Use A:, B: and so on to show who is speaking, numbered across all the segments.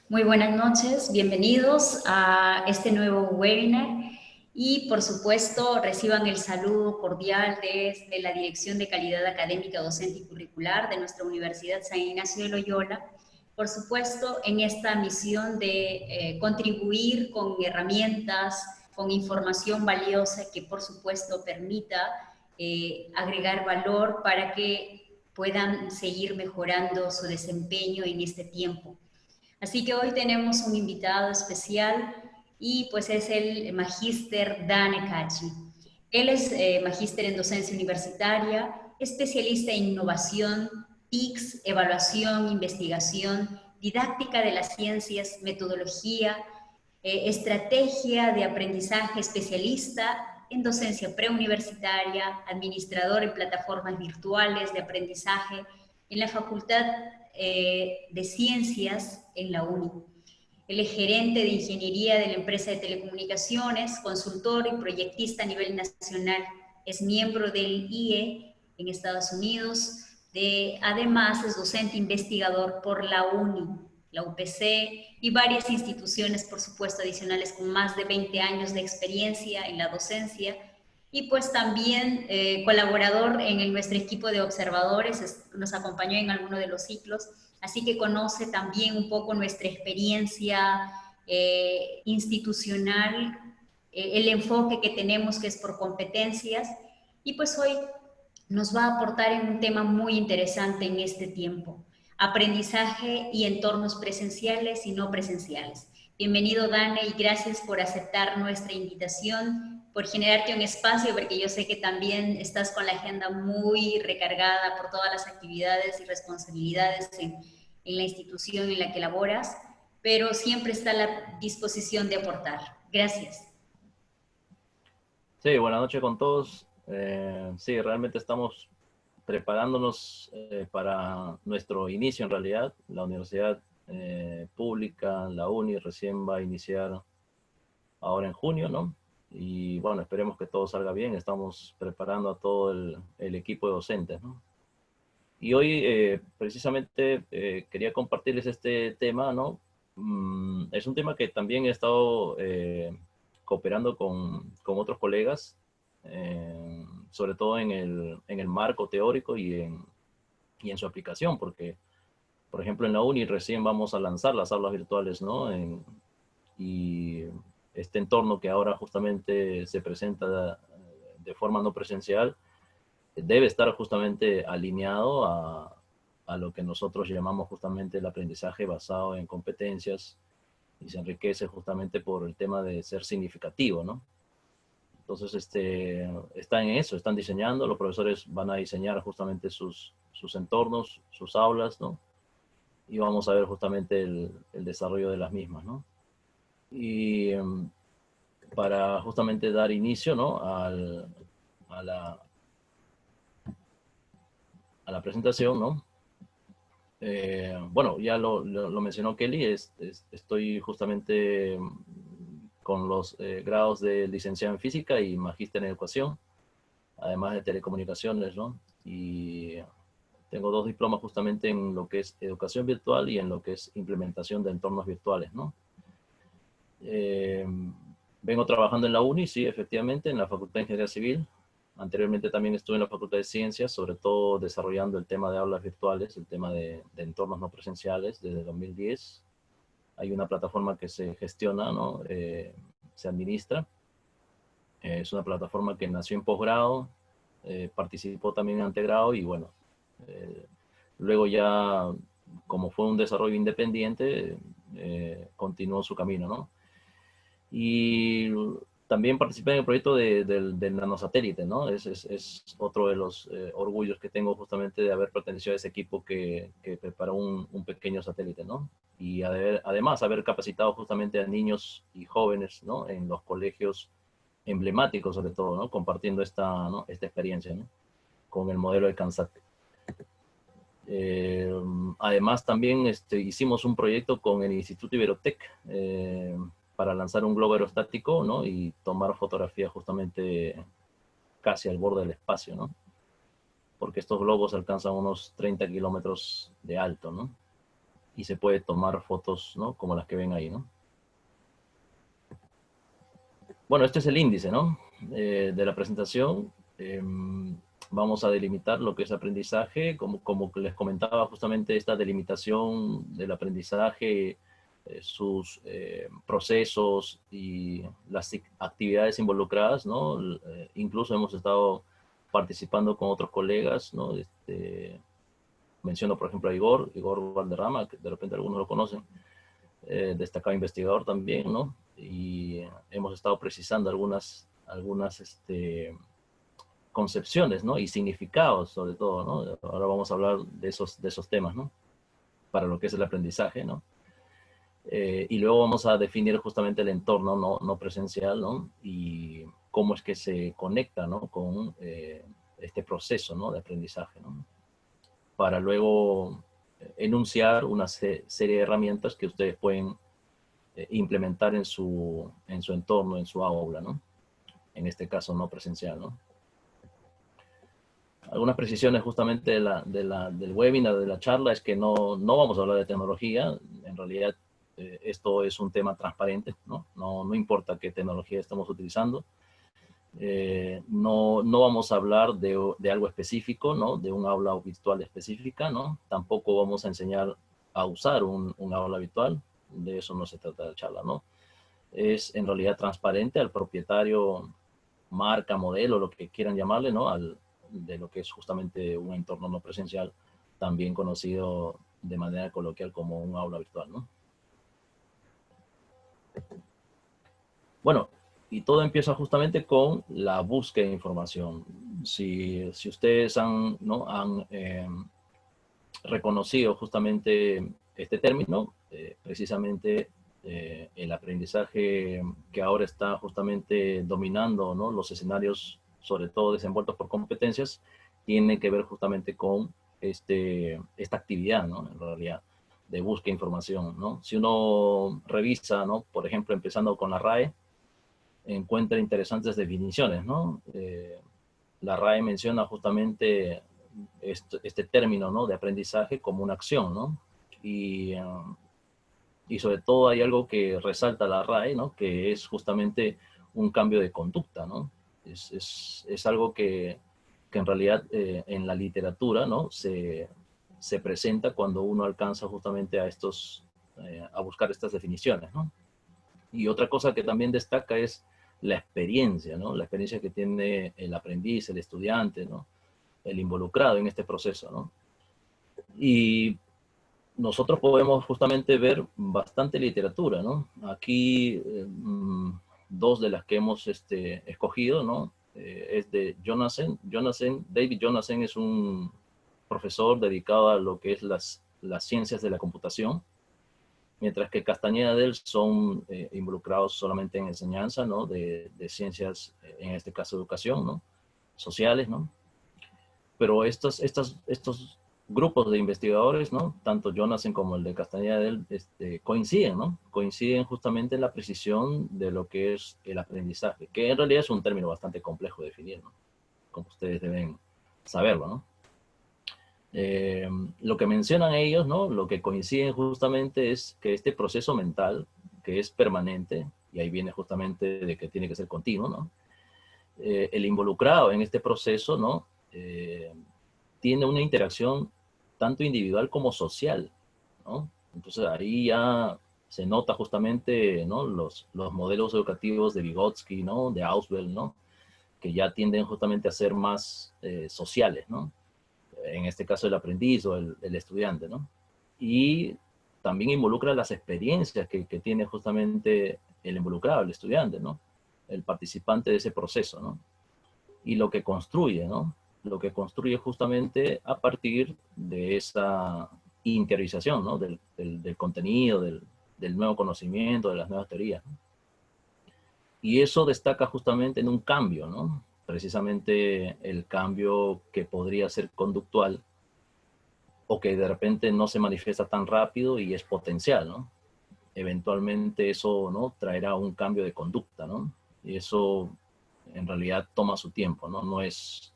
A: Muy buenas noches, bienvenidos a este nuevo webinar y por supuesto reciban el saludo cordial desde la Dirección de Calidad Académica, Docente y Curricular de nuestra Universidad San Ignacio de Loyola, por supuesto en esta misión de contribuir con herramientas, con información valiosa que por supuesto permita agregar valor para que puedan seguir mejorando su desempeño en este tiempo. Así que hoy tenemos un invitado especial y pues es el magíster Dane Kachi. Él es magíster en docencia universitaria, especialista en innovación, TICS, evaluación, investigación, didáctica de las ciencias, metodología, estrategia de aprendizaje, especialista en docencia preuniversitaria, administrador en plataformas virtuales de aprendizaje en la Facultad de Ciencias en la UNI. Él es gerente de ingeniería de la empresa de telecomunicaciones, consultor y proyectista a nivel nacional. Es miembro del IE en Estados Unidos. Además, es docente investigador por la UNI, la UPC y varias instituciones, por supuesto, adicionales con más de 20 años de experiencia en la docencia. Y pues también colaborador en nuestro equipo de observadores, nos acompañó en alguno de los ciclos, así que conoce también un poco nuestra experiencia institucional, el enfoque que tenemos que es por competencias, y pues hoy nos va a aportar en un tema muy interesante en este tiempo, aprendizaje y entornos presenciales y no presenciales. Bienvenido, Dane, y gracias por aceptar nuestra invitación, por generarte un espacio, porque yo sé que también estás con la agenda muy recargada por todas las actividades y responsabilidades en la institución en la que laboras, pero siempre está a la disposición de aportar. Gracias.
B: Sí, buenas noches con todos. Sí, realmente estamos preparándonos para nuestro inicio en realidad. La universidad pública, la UNI, recién va a iniciar ahora en junio, ¿no? Y bueno, esperemos que todo salga bien. Estamos preparando a todo el equipo de docentes, ¿no? Y hoy precisamente quería compartirles este tema, ¿no? Es un tema que también he estado cooperando con otros colegas, sobre todo en el marco teórico y en su aplicación, porque, por ejemplo, en la UNI recién vamos a lanzar las aulas virtuales, ¿no? Y este entorno que ahora justamente se presenta de forma no presencial, debe estar justamente alineado a lo que nosotros llamamos justamente el aprendizaje basado en competencias y se enriquece justamente por el tema de ser significativo, ¿no? Entonces, están en eso, están diseñando, los profesores van a diseñar justamente sus entornos, sus aulas, ¿no? Y vamos a ver justamente el desarrollo de las mismas, ¿no? Y para justamente dar inicio, ¿no? A a la presentación, ¿no? Bueno, ya lo mencionó Kelly, estoy justamente con los grados de licenciado en física y magíster en educación, además de telecomunicaciones, ¿no? Y tengo dos diplomas justamente en lo que es educación virtual y en lo que es implementación de entornos virtuales, ¿no? Eh, Vengo trabajando en la UNI, sí, efectivamente, en la Facultad de Ingeniería Civil. Anteriormente también estuve en la Facultad de Ciencias, sobre todo desarrollando el tema de aulas virtuales, el tema de entornos no presenciales desde 2010. Hay una plataforma que se gestiona, ¿no? Se administra. Es una plataforma que nació en posgrado, participó también en antegrado y bueno, eh, luego ya, como fue un desarrollo independiente, continuó su camino, ¿no? Y también participé en el proyecto del nanosatélite, ¿no? Es otro de los orgullos que tengo justamente de haber pertenecido a ese equipo que preparó un pequeño satélite, ¿no? Y además haber capacitado justamente a niños y jóvenes, ¿no? En los colegios emblemáticos sobre todo, ¿no? Compartiendo ¿no? Esta experiencia, ¿no? Con el modelo de CANSAT. Eh, Además también hicimos un proyecto con el Instituto Iberotec para lanzar un globo aerostático, ¿no? Y tomar fotografías justamente casi al borde del espacio, ¿no? Porque estos globos alcanzan unos 30 kilómetros de alto, ¿no? y se puede tomar fotos, ¿no? Como las que ven ahí, ¿no? Bueno, este es el índice, ¿no? De la presentación. Vamos a delimitar lo que es aprendizaje, como les comentaba, justamente esta delimitación del aprendizaje, sus procesos y las actividades involucradas, ¿no? Incluso hemos estado participando con otros colegas, ¿no? Menciono, por ejemplo, a Igor Valderrama, que de repente algunos lo conocen, destacado investigador también, ¿no? Y hemos estado precisando algunas concepciones, ¿no? Y significados, sobre todo, ¿no? Ahora vamos a hablar de esos temas, ¿no? Para lo que es el aprendizaje, ¿no? Y luego vamos a definir justamente el entorno no presencial, ¿no? Y cómo es que se conecta, ¿no? Con este proceso, ¿no? De aprendizaje, ¿no? Para luego enunciar una serie de herramientas que ustedes pueden implementar en su entorno, en su aula, ¿no? En este caso no presencial, ¿no? Algunas precisiones justamente del webinar, de la charla, es que no vamos a hablar de tecnología. En realidad, esto es un tema transparente, ¿no? No importa qué tecnología estamos utilizando. No vamos a hablar de algo específico, ¿no? De un aula virtual específica, ¿no? Tampoco vamos a enseñar a usar un aula virtual. De eso no se trata la charla, ¿no? Es en realidad transparente al propietario, marca, modelo, lo que quieran llamarle, ¿no? De lo que es justamente un entorno no presencial, también conocido de manera coloquial como un aula virtual, ¿no? Bueno, y todo empieza justamente con la búsqueda de información. Si ustedes han reconocido justamente este término, precisamente el aprendizaje que ahora está justamente dominando, ¿no? Los escenarios, sobre todo desenvueltos por competencias, tiene que ver justamente con esta actividad, ¿no? En realidad, de búsqueda de información, ¿no? Si uno revisa, ¿no? Por ejemplo, empezando con la RAE, encuentra interesantes definiciones, ¿no? La RAE menciona justamente este término, ¿no? De aprendizaje como una acción, ¿no? Y sobre todo hay algo que resalta la RAE, ¿no? Que es justamente un cambio de conducta, ¿no? Es algo que en realidad en la literatura, ¿no? Se presenta cuando uno alcanza justamente a buscar estas definiciones, ¿no? Y otra cosa que también destaca es la experiencia, ¿no? La experiencia que tiene el aprendiz, el estudiante, ¿no? El involucrado en este proceso, ¿no? Y nosotros podemos justamente ver bastante literatura, ¿no? Aquí dos de las que hemos escogido, ¿no? Es de Jonassen. David Jonassen es un profesor dedicado a lo que es las ciencias de la computación, mientras que Castañeda Del son involucrados solamente en enseñanza, ¿no? De ciencias, en este caso educación, ¿no? Sociales, ¿no? Pero estos grupos de investigadores, ¿no? Tanto Jonassen como el de Castañeda Del coinciden, ¿no? Coinciden justamente en la precisión de lo que es el aprendizaje, que en realidad es un término bastante complejo de definir, ¿no? Como ustedes deben saberlo, ¿no? Lo que mencionan ellos, ¿no? Lo que coinciden justamente es que este proceso mental, que es permanente, y ahí viene justamente de que tiene que ser continuo, ¿no? El involucrado en este proceso, ¿no? Tiene una interacción tanto individual como social, ¿no? Entonces ahí ya se nota justamente, ¿no? Los modelos educativos de Vygotsky, ¿no? De Ausubel, ¿no? Que ya tienden justamente a ser más sociales, ¿no? En este caso el aprendiz o el estudiante, ¿no? Y también involucra las experiencias que tiene justamente el involucrado, el estudiante, ¿no? El participante de ese proceso, ¿no? Y lo que construye, ¿no? Lo que construye justamente a partir de esa interiorización, ¿no? Del contenido, del nuevo conocimiento, de las nuevas teorías, ¿no? Y eso destaca justamente en un cambio, ¿no? Precisamente el cambio que podría ser conductual o que de repente no se manifiesta tan rápido y es potencial, ¿no? Eventualmente eso, ¿no? Traerá un cambio de conducta, ¿no? Y eso en realidad toma su tiempo, ¿no? No es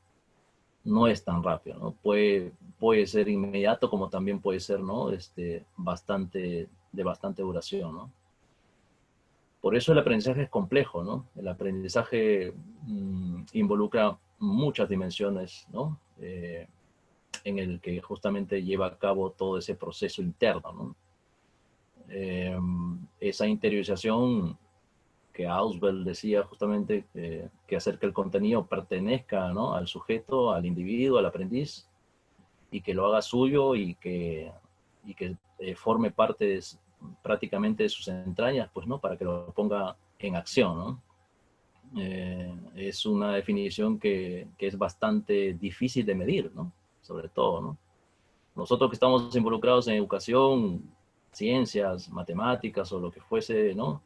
B: no es tan rápido, ¿no? Puede ser inmediato como también puede ser, ¿no? De bastante duración, ¿no? Por eso el aprendizaje es complejo, ¿no? El aprendizaje involucra muchas dimensiones, ¿no? En el que justamente lleva a cabo todo ese proceso interno, ¿no? Esa interiorización que Auswell decía justamente que hacer que el contenido pertenezca, ¿no? Al sujeto, al individuo, al aprendiz, y que lo haga suyo y que forme parte prácticamente de sus entrañas, pues, ¿no? Para que lo ponga en acción, ¿no? Es una definición que es bastante difícil de medir, ¿no? Sobre todo, ¿no? Nosotros que estamos involucrados en educación, ciencias, matemáticas o lo que fuese, ¿no?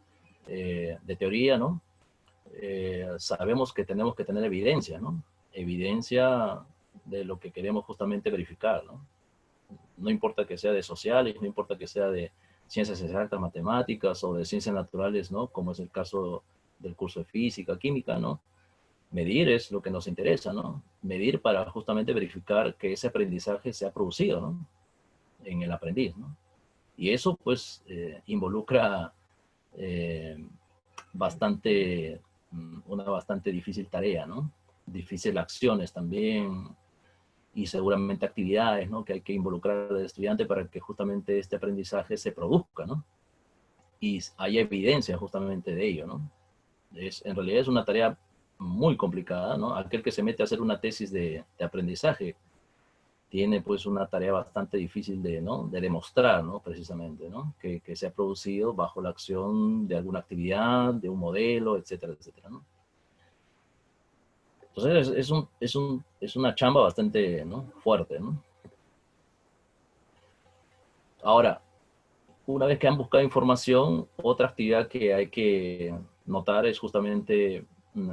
B: De teoría, ¿no? Sabemos que tenemos que tener evidencia, ¿no? Evidencia de lo que queremos justamente verificar, ¿no? No importa que sea de sociales, no importa que sea de ciencias exactas, matemáticas o de ciencias naturales, ¿no? Como es el caso del curso de física, química, ¿no? Medir es lo que nos interesa, ¿no? Medir para justamente verificar que ese aprendizaje se ha producido, ¿no? En el aprendiz, ¿no? Y eso, pues, involucra eh, bastante, una bastante difícil tarea, ¿no? Difíciles acciones también y seguramente actividades, ¿no? Que hay que involucrar al estudiante para que justamente este aprendizaje se produzca, ¿no? Y hay evidencia justamente de ello, ¿no? En realidad es una tarea muy complicada, ¿no? Aquel que se mete a hacer una tesis de aprendizaje tiene pues una tarea bastante difícil de, ¿no? De demostrar, ¿no? Precisamente, ¿no? Que se ha producido bajo la acción de alguna actividad, de un modelo, etcétera, etcétera, ¿no? Entonces es una chamba bastante, ¿no? Fuerte, ¿no? Ahora, una vez que han buscado información, otra actividad que hay que notar es justamente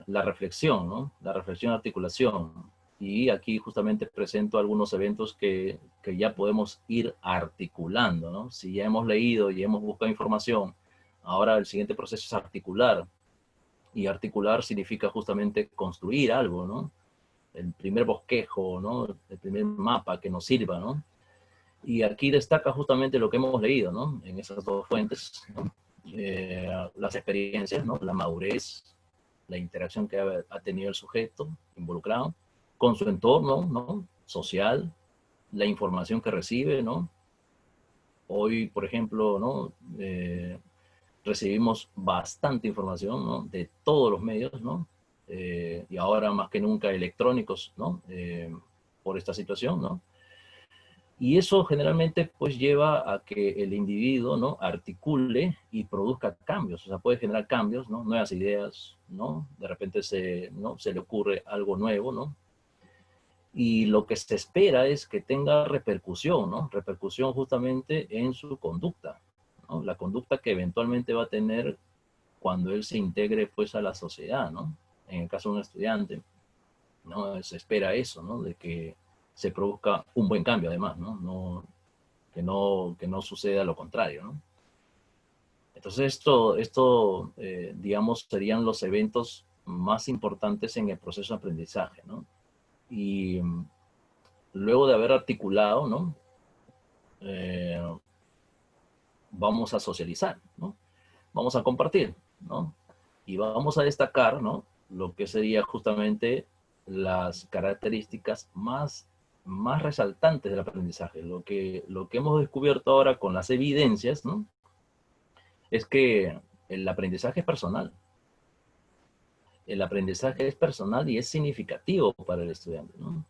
B: la reflexión, ¿no? La reflexión, articulación. Y aquí justamente presento algunos eventos que ya podemos ir articulando, ¿no? Si ya hemos leído y hemos buscado información, ahora el siguiente proceso es articular. Y articular significa justamente construir algo, ¿no? El primer bosquejo, ¿no? El primer mapa que nos sirva, ¿no? Y aquí destaca justamente lo que hemos leído, ¿no? En esas dos fuentes, ¿no? Las experiencias, ¿no? La madurez, la interacción que ha tenido el sujeto involucrado con su entorno, ¿no? Social, la información que recibe, ¿no? Hoy, por ejemplo, ¿no? Recibimos bastante información, ¿no? De todos los medios, ¿no? Y ahora más que nunca electrónicos, ¿no? Por esta situación, ¿no? Y eso generalmente pues lleva a que el individuo, ¿no? Articule y produzca cambios, o sea, puede generar cambios, ¿no? Nuevas ideas, ¿no? De repente ¿no? Se le ocurre algo nuevo, ¿no? Y lo que se espera es que tenga repercusión, ¿no? Repercusión justamente en su conducta, ¿no? La conducta que eventualmente va a tener cuando él se integre pues a la sociedad, ¿no? En el caso de un estudiante, ¿no? Se espera eso, ¿no? De que se produzca un buen cambio además, ¿no? Que no suceda lo contrario, ¿no? Entonces digamos, serían los eventos más importantes en el proceso de aprendizaje, ¿no? Y luego de haber articulado, ¿no? Eh, vamos a socializar, ¿no? Vamos a compartir, ¿no? Y vamos a destacar, ¿no? Lo que sería justamente las características más resaltantes del aprendizaje. Lo que hemos descubierto ahora con las evidencias, ¿no? Es que el aprendizaje es personal. El aprendizaje es personal y es significativo para el estudiante, ¿no?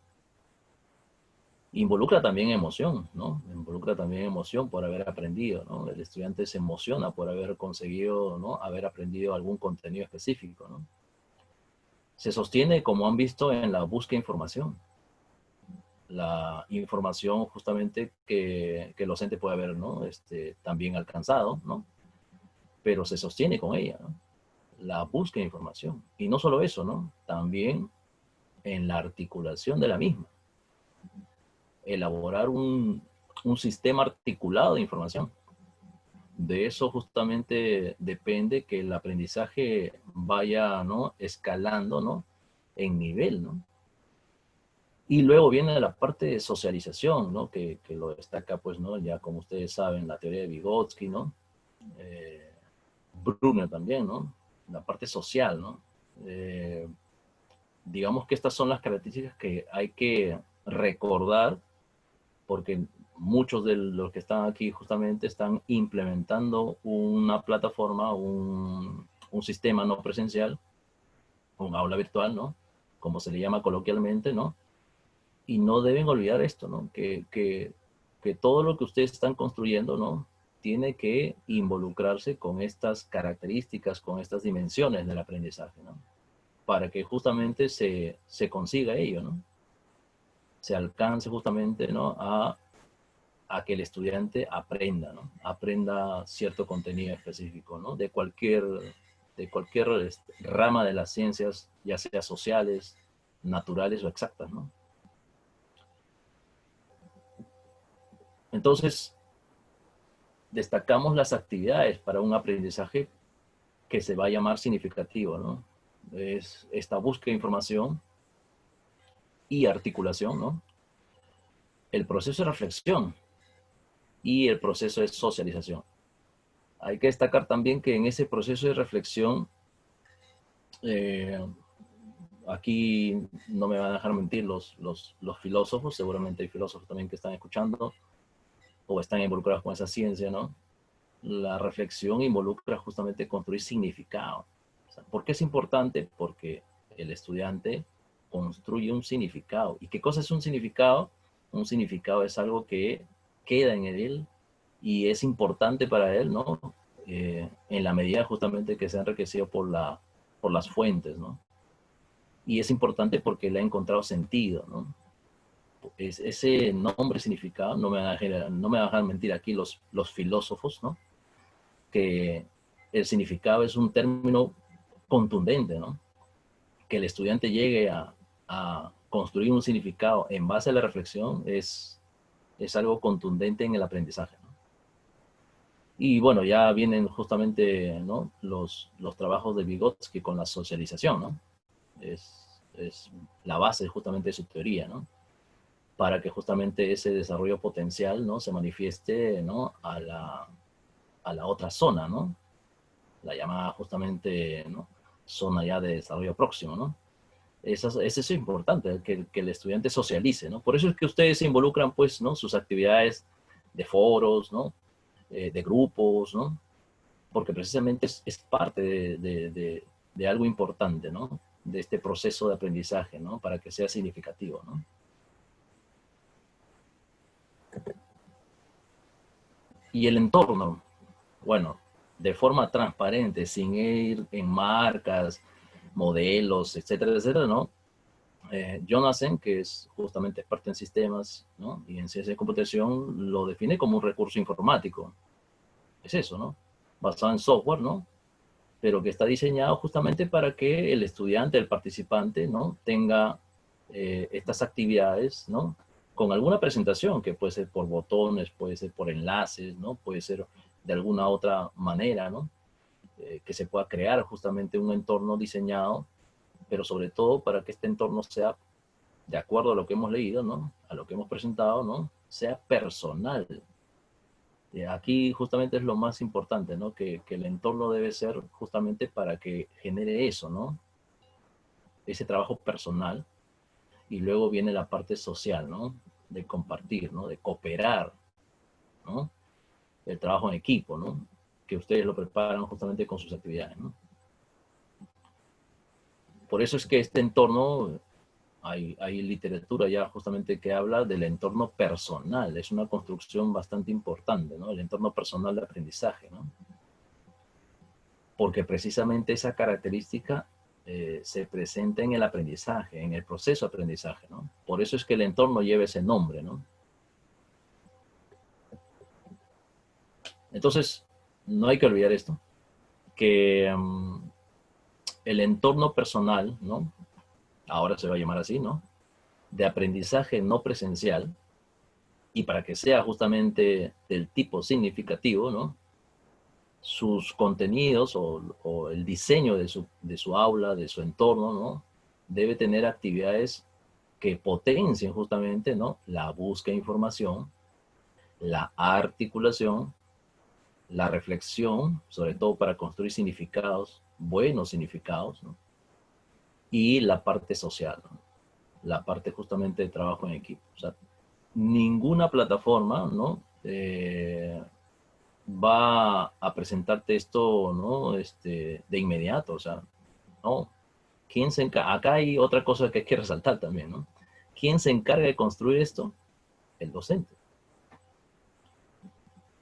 B: Involucra también emoción, ¿no? Involucra también emoción por haber aprendido, ¿no? El estudiante se emociona por haber conseguido, ¿no? Haber aprendido algún contenido específico, ¿no? Se sostiene, como han visto, en la búsqueda de información. La información justamente que el docente puede haber, ¿no? También alcanzado, ¿no? Pero se sostiene con ella, ¿no? La búsqueda de información. Y no solo eso, ¿no? También en la articulación de la misma. Elaborar un sistema articulado de información. De eso justamente depende que el aprendizaje vaya, ¿no? Escalando, ¿no? En nivel, ¿no? Y luego viene la parte de socialización, ¿no? Que lo destaca, pues, ¿no? Ya como ustedes saben, la teoría de Vygotsky, ¿no? Eh, Brunner también, ¿no? La parte social, ¿no? Digamos que estas son las características que hay que recordar, porque muchos de los que están aquí justamente están implementando una plataforma, un sistema no presencial, un aula virtual, ¿no? Como se le llama coloquialmente, ¿no? Y no deben olvidar esto, ¿no? Que todo lo que ustedes están construyendo, ¿no? Tiene que involucrarse con estas características, con estas dimensiones del aprendizaje, ¿no? Para que justamente se consiga ello, ¿no? Se alcance justamente, ¿no? A que el estudiante aprenda, ¿no? Aprenda cierto contenido específico, ¿no? De cualquier rama de las ciencias, ya sea sociales, naturales o exactas, ¿no? Entonces, destacamos las actividades para un aprendizaje que se va a llamar significativo, ¿no? Es esta búsqueda de información y articulación, ¿no? El proceso de reflexión y el proceso de socialización. Hay que destacar también que en ese proceso de reflexión, eh, aquí no me van a dejar mentir los filósofos, seguramente hay filósofos también que están escuchando o están involucrados con esa ciencia, ¿no? La reflexión involucra justamente construir significado. O sea, ¿por qué es importante? Porque el estudiante construye un significado. ¿Y qué cosa es un significado? Un significado es algo que queda en él y es importante para él, ¿no? En la medida justamente que se ha enriquecido por las fuentes, ¿no? Y es importante porque le ha encontrado sentido, ¿no? Ese nombre significado, no me van a dejar mentir aquí los filósofos, ¿no? Que el significado es un término contundente, ¿no? Que el estudiante llegue a construir un significado en base a la reflexión es algo contundente en el aprendizaje, ¿no? Y bueno, ya vienen justamente, ¿no? los trabajos de Vygotsky con la socialización, ¿no? Es la base justamente de su teoría, ¿no? Para que justamente ese desarrollo potencial, ¿no? Se manifieste, ¿no? A la otra zona, ¿no? La llamada justamente, ¿no? Zona ya de desarrollo próximo, ¿no? Eso es importante, que el estudiante socialice, ¿no? Por eso es que ustedes se involucran, pues, ¿no? Sus actividades de foros, ¿no? De grupos, ¿no? Porque precisamente es parte de algo importante, ¿no? De este proceso de aprendizaje, ¿no? Para que sea significativo, ¿no? Y el entorno, bueno, de forma transparente, sin ir en marcas, modelos, etcétera, etcétera, ¿no? Jonathan, que es justamente experto en sistemas, ¿no? Y en ciencia de computación, lo define como un recurso informático. Es eso, ¿no? Basado en software, ¿no? Pero que está diseñado justamente para que el estudiante, el participante, ¿no? Tenga estas actividades, ¿no? Con alguna presentación, que puede ser por botones, puede ser por enlaces, ¿no? Puede ser de alguna otra manera, ¿no? Que se pueda crear justamente un entorno diseñado, pero sobre todo para que este entorno sea, de acuerdo a lo que hemos leído, ¿no? A lo que hemos presentado, ¿no? Sea personal. Aquí justamente es lo más importante, ¿no? Que el entorno debe ser justamente para que genere eso, ¿no? Ese trabajo personal. Y luego viene la parte social, ¿no? De compartir, ¿no? De cooperar, ¿no? El trabajo en equipo, ¿no? Que ustedes lo preparan justamente con sus actividades, ¿no? Por eso es que este entorno, hay literatura ya justamente que habla del entorno personal. Es una construcción bastante importante, ¿no? El entorno personal de aprendizaje, ¿no? Porque precisamente esa característica se presenta en el aprendizaje, en el proceso de aprendizaje, ¿no? Por eso es que el entorno lleva ese nombre, ¿no? Entonces, no hay que olvidar esto, que el entorno personal, ¿no? Ahora se va a llamar así, ¿no? De aprendizaje no presencial, y para que sea justamente del tipo significativo, ¿no? Sus contenidos o el diseño de su aula, de su entorno, ¿no? Debe tener actividades que potencien justamente, ¿no?, la búsqueda de información, la articulación, la reflexión, sobre todo para construir significados, buenos significados, ¿no?, y la parte social, ¿no?, la parte justamente de trabajo en equipo. O sea, ninguna plataforma, ¿no?, va a presentarte esto, ¿no?, de inmediato. O sea, no. Acá hay otra cosa que hay que resaltar también, ¿no? ¿Quién se encarga de construir esto? El docente.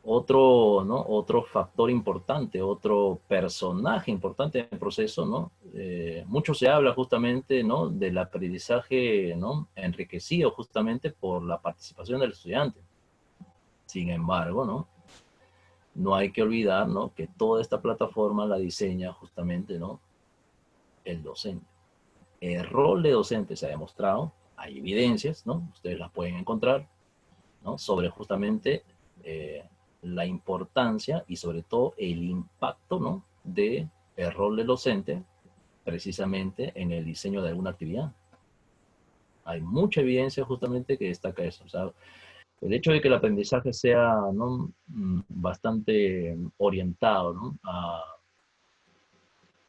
B: Otro factor importante, otro personaje importante en el proceso, ¿no? Mucho se habla justamente, ¿no?, del aprendizaje, ¿no?, enriquecido justamente por la participación del estudiante. Sin embargo, ¿no?, no hay que olvidar, ¿no?, que toda esta plataforma la diseña justamente, ¿no?, el docente. El rol de docente se ha demostrado, hay evidencias, ¿no?, ustedes las pueden encontrar, ¿no?, sobre justamente la importancia y sobre todo el impacto, ¿no?, de el rol del docente precisamente en el diseño de alguna actividad. Hay mucha evidencia justamente que destaca eso. O sea, el hecho de que el aprendizaje sea, ¿no?, bastante orientado, ¿no?,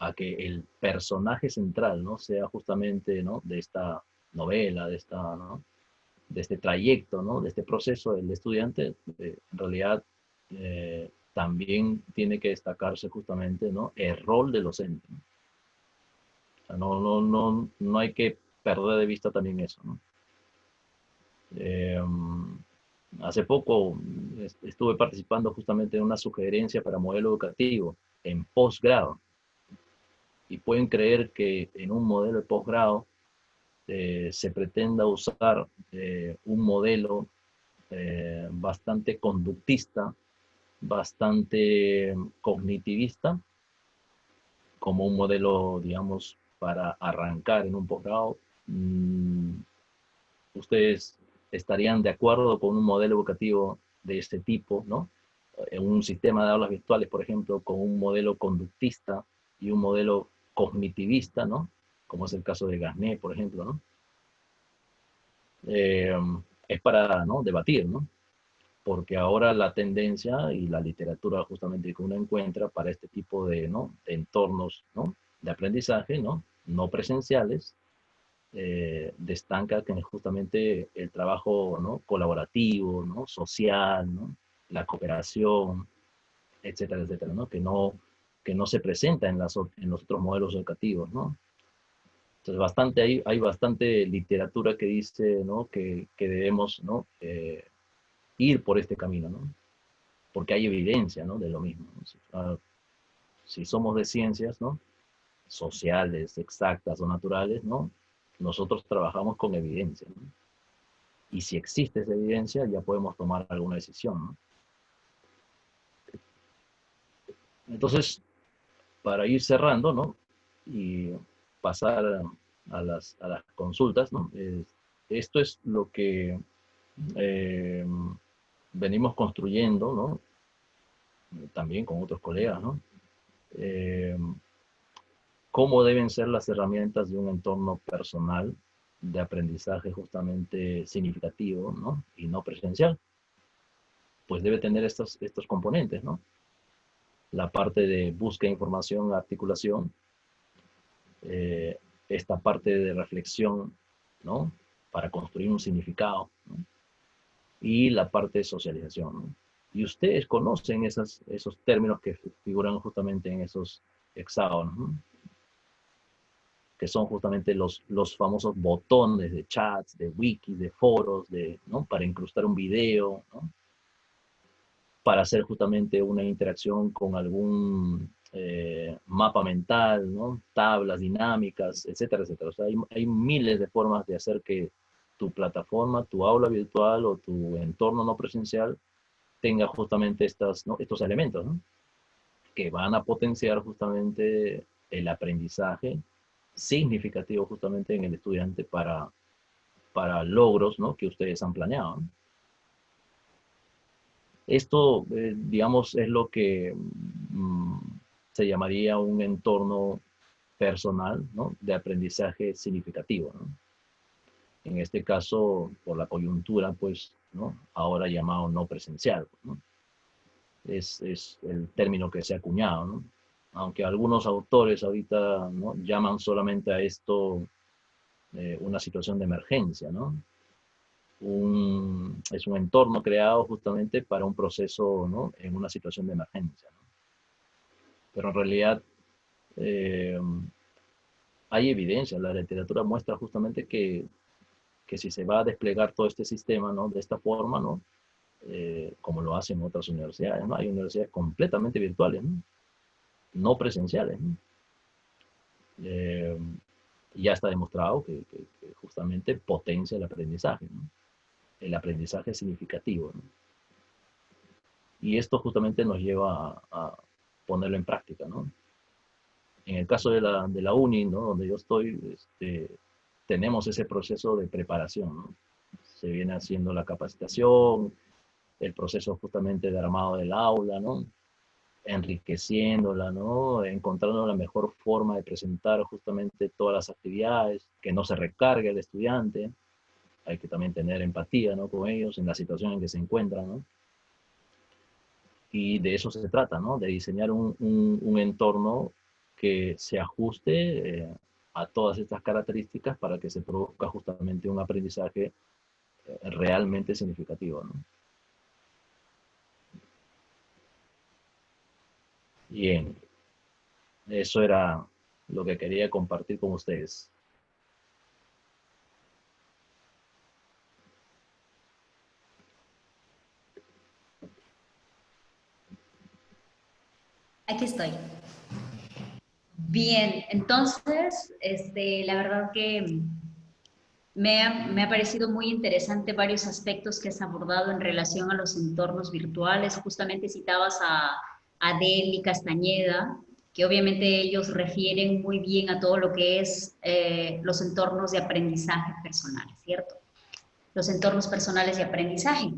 B: a que el personaje central, ¿no?, sea justamente, ¿no?, de esta novela, ¿no?, de este trayecto, ¿no?, de este proceso del estudiante, en realidad también tiene que destacarse justamente, ¿no?, el rol del docente, ¿no? O sea, no hay que perder de vista también eso, ¿no? Hace poco estuve participando justamente en una sugerencia para modelo educativo en posgrado, y pueden creer que en un modelo de posgrado se pretenda usar un modelo bastante conductista, bastante cognitivista, como un modelo, digamos, para arrancar en un posgrado. ¿Ustedes estarían de acuerdo con un modelo educativo de este tipo, ¿no? En un sistema de aulas virtuales, por ejemplo, con un modelo conductista y un modelo cognitivista, ¿no?, como es el caso de Gasné, por ejemplo, ¿no? Eh, es para, ¿no?, debatir, ¿no? Porque ahora la tendencia y la literatura justamente que uno encuentra para este tipo de, ¿no?, de entornos, ¿no?, de aprendizaje, ¿no?, no presenciales, destaca que justamente el trabajo, ¿no?, colaborativo, ¿no?, social, ¿no?, la cooperación, etcétera, etcétera, ¿no?, que no se presenta en los otros modelos educativos, ¿no? Entonces, hay bastante literatura que dice, ¿no?, que debemos, ¿no?, ir por este camino, ¿no? Porque hay evidencia, ¿no?, de lo mismo, ¿no? Si somos de ciencias, ¿no?, sociales, exactas o naturales, ¿no?, nosotros trabajamos con evidencia, ¿no? Y si existe esa evidencia, ya podemos tomar alguna decisión, ¿no? Entonces, para ir cerrando, ¿no?, y pasar a las consultas, ¿no?, esto es lo que eh, venimos construyendo, ¿no?, también con otros colegas, ¿no? Eh, ¿Cómo deben ser las herramientas de un entorno personal de aprendizaje justamente significativo, ¿no?, y no presencial? Pues debe tener estos componentes, ¿no? La parte de búsqueda de información, articulación, eh, esta parte de reflexión, ¿no?, para construir un significado, ¿no?, y la parte de socialización, ¿no? Y ustedes conocen esos términos que figuran justamente en esos hexágonos, ¿no?, que son justamente los famosos botones de chats, de wikis, de foros, ¿no?, para incrustar un video, ¿no?, para hacer justamente una interacción con algún mapa mental, ¿no?, tablas dinámicas, etcétera, etcétera. O sea, hay miles de formas de hacer que tu plataforma, tu aula virtual o tu entorno no presencial tenga justamente ¿no?, estos elementos, ¿no?, que van a potenciar justamente el aprendizaje significativo justamente en el estudiante para logros, ¿no?, que ustedes han planeado, ¿no? Esto, digamos, es lo que se llamaría un entorno personal, ¿no?, de aprendizaje significativo, ¿no? en este caso, por la coyuntura, pues, ¿no? Ahora llamado no presencial, ¿no? Es el término que se ha acuñado, ¿no? Aunque algunos autores ahorita, ¿no?, llaman solamente a esto una situación de emergencia, ¿no? Es un entorno creado justamente para un proceso, ¿no?, en una situación de emergencia, ¿no? Pero en realidad eh, hay evidencia, la literatura muestra justamente que si se va a desplegar todo este sistema, ¿no?, de esta forma, ¿no?, como lo hacen otras universidades, ¿no? Hay universidades completamente virtuales, ¿no?, no presenciales, ¿no? Y ya está demostrado que justamente potencia el aprendizaje, ¿no? El aprendizaje significativo, ¿no? Y esto justamente nos lleva a ponerlo en práctica, ¿no? En el caso de la uni, ¿no?, donde yo estoy, tenemos ese proceso de preparación, ¿no? Se viene haciendo la capacitación, el proceso justamente de armado del aula, ¿no?, enriqueciéndola, ¿no?, encontrando la mejor forma de presentar justamente todas las actividades, que no se recargue el estudiante, hay que también tener empatía, ¿no?, con ellos en la situación en que se encuentran, ¿no? Y de eso se trata, ¿no?, de diseñar un entorno que se ajuste a todas estas características para que se produzca justamente un aprendizaje realmente significativo, ¿no? Bien, eso era lo que quería compartir con ustedes.
A: Aquí estoy. Bien, entonces, la verdad que me ha parecido muy interesante varios aspectos que has abordado en relación a los entornos virtuales. Justamente citabas a Adele y Castañeda, que obviamente ellos refieren muy bien a todo lo que es los entornos de aprendizaje personal, ¿cierto? Los entornos personales de aprendizaje.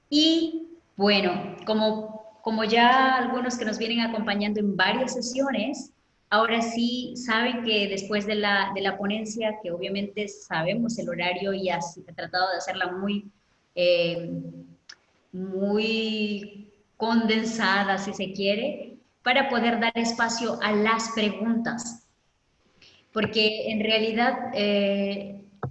A: Y bueno, como ya algunos que nos vienen acompañando en varias sesiones, ahora sí saben que después de la ponencia, que obviamente sabemos el horario y así, he tratado de hacerla eh, muy condensada, si se quiere, para poder dar espacio a las preguntas. Porque en realidad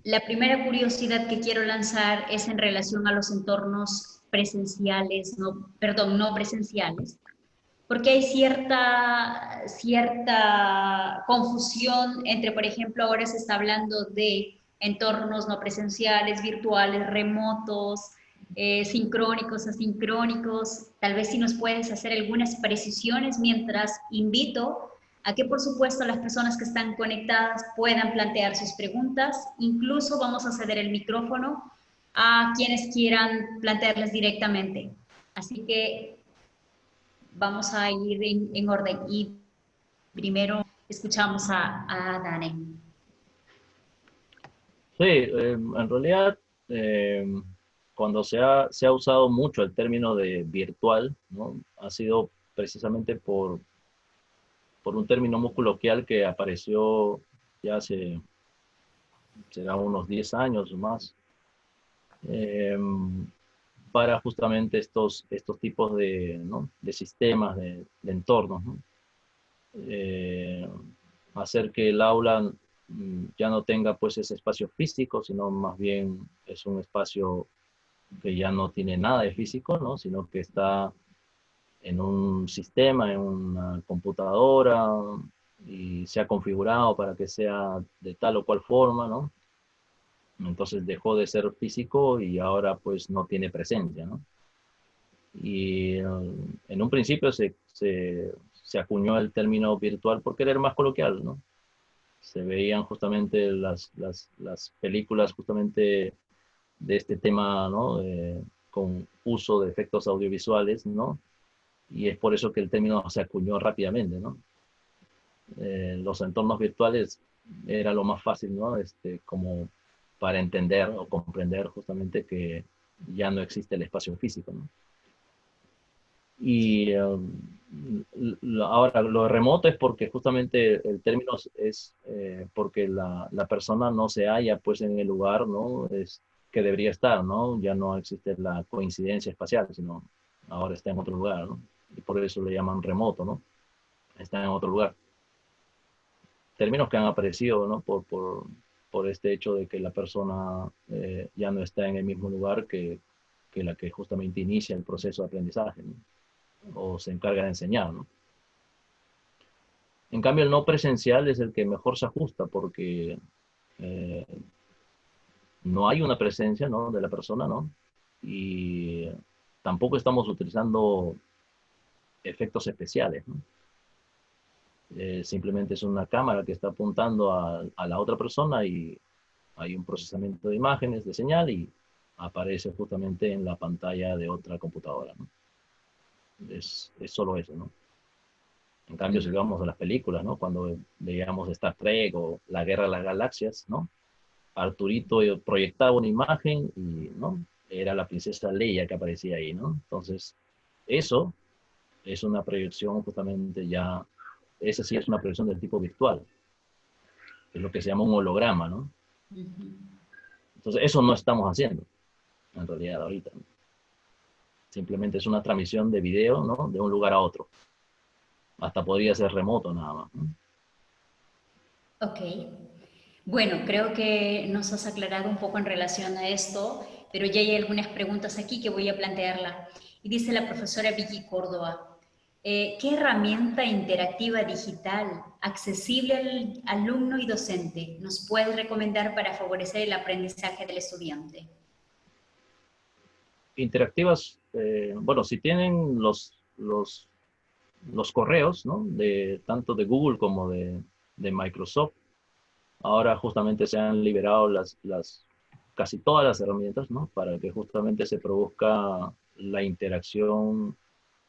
A: la primera curiosidad que quiero lanzar es en relación a los entornos presenciales, no, perdón, no presenciales, porque hay cierta confusión entre, por ejemplo, ahora se está hablando de entornos no presenciales, virtuales, remotos, sincrónicos, asincrónicos. Tal vez si nos puedes hacer algunas precisiones mientras invito a que, por supuesto, las personas que están conectadas puedan plantear sus preguntas. Incluso vamos a ceder el micrófono a quienes quieran plantearles directamente. Así que vamos a ir en orden y primero escuchamos a Dane.
B: Sí, en realidad, eh, cuando se ha usado mucho el término de virtual, ¿no?, ha sido precisamente por un término muy coloquial que apareció ya hace, será unos 10 años o más, eh, para justamente estos tipos de, ¿no?, de sistemas, de entornos, ¿no? Eh, hacer que el aula ya no tenga pues ese espacio físico, sino más bien es un espacio que ya no tiene nada de físico, ¿no?, sino que está en un sistema, en una computadora, y se ha configurado para que sea de tal o cual forma, ¿no? Entonces dejó de ser físico y ahora pues no tiene presencia, ¿no? Y en un principio se acuñó el término virtual porque era más coloquial, ¿no? Se veían justamente las películas justamente de este tema, ¿no? Con uso de efectos audiovisuales, ¿no? Y es por eso que el término se acuñó rápidamente, ¿no? Los entornos virtuales era lo más fácil, ¿no? Como para entender o comprender justamente que ya no existe el espacio físico, ¿no? Y ahora, lo remoto es porque justamente el término es porque la persona no se halla pues en el lugar, ¿no? Es que debería estar, ¿no? Ya no existe la coincidencia espacial, sino ahora está en otro lugar, ¿no? Y por eso le llaman remoto, ¿no? Está en otro lugar. Términos que han aparecido, ¿no? Por este hecho de que la persona ya no está en el mismo lugar que la que justamente inicia el proceso de aprendizaje, ¿no? O se encarga de enseñar, ¿no? En cambio, el no presencial es el que mejor se ajusta porque eh, no hay una presencia, ¿no? De la persona, ¿no? Y tampoco estamos utilizando efectos especiales, ¿no? Simplemente es una cámara que está apuntando a la otra persona y hay un procesamiento de imágenes, de señal y aparece justamente en la pantalla de otra computadora, ¿no? Es solo eso, ¿no? En cambio, si vamos a las películas, ¿no? Cuando veíamos Star Trek o La Guerra de las Galaxias, ¿no? Arturito proyectaba una imagen y, ¿no? Era la princesa Leia que aparecía ahí, ¿no? Entonces, eso es una proyección justamente ya, esa sí es una proyección del tipo virtual, es lo que se llama un holograma, ¿no? Entonces, eso no estamos haciendo, en realidad, ahorita, ¿no? Simplemente es una transmisión de video, ¿no? De un lugar a otro. Hasta podría ser remoto nada más, ¿no?
A: Ok. Bueno, creo que nos has aclarado un poco en relación a esto, pero ya hay algunas preguntas aquí que voy a plantearla. Y dice la profesora Vicky Córdoba, ¿qué herramienta interactiva digital accesible al alumno y docente nos puedes recomendar para favorecer el aprendizaje del estudiante?
B: Interactivas, bueno, si tienen los correos, ¿no? De, tanto de Google como de Microsoft, ahora justamente se han liberado casi todas las herramientas, ¿no? Para que justamente se produzca la interacción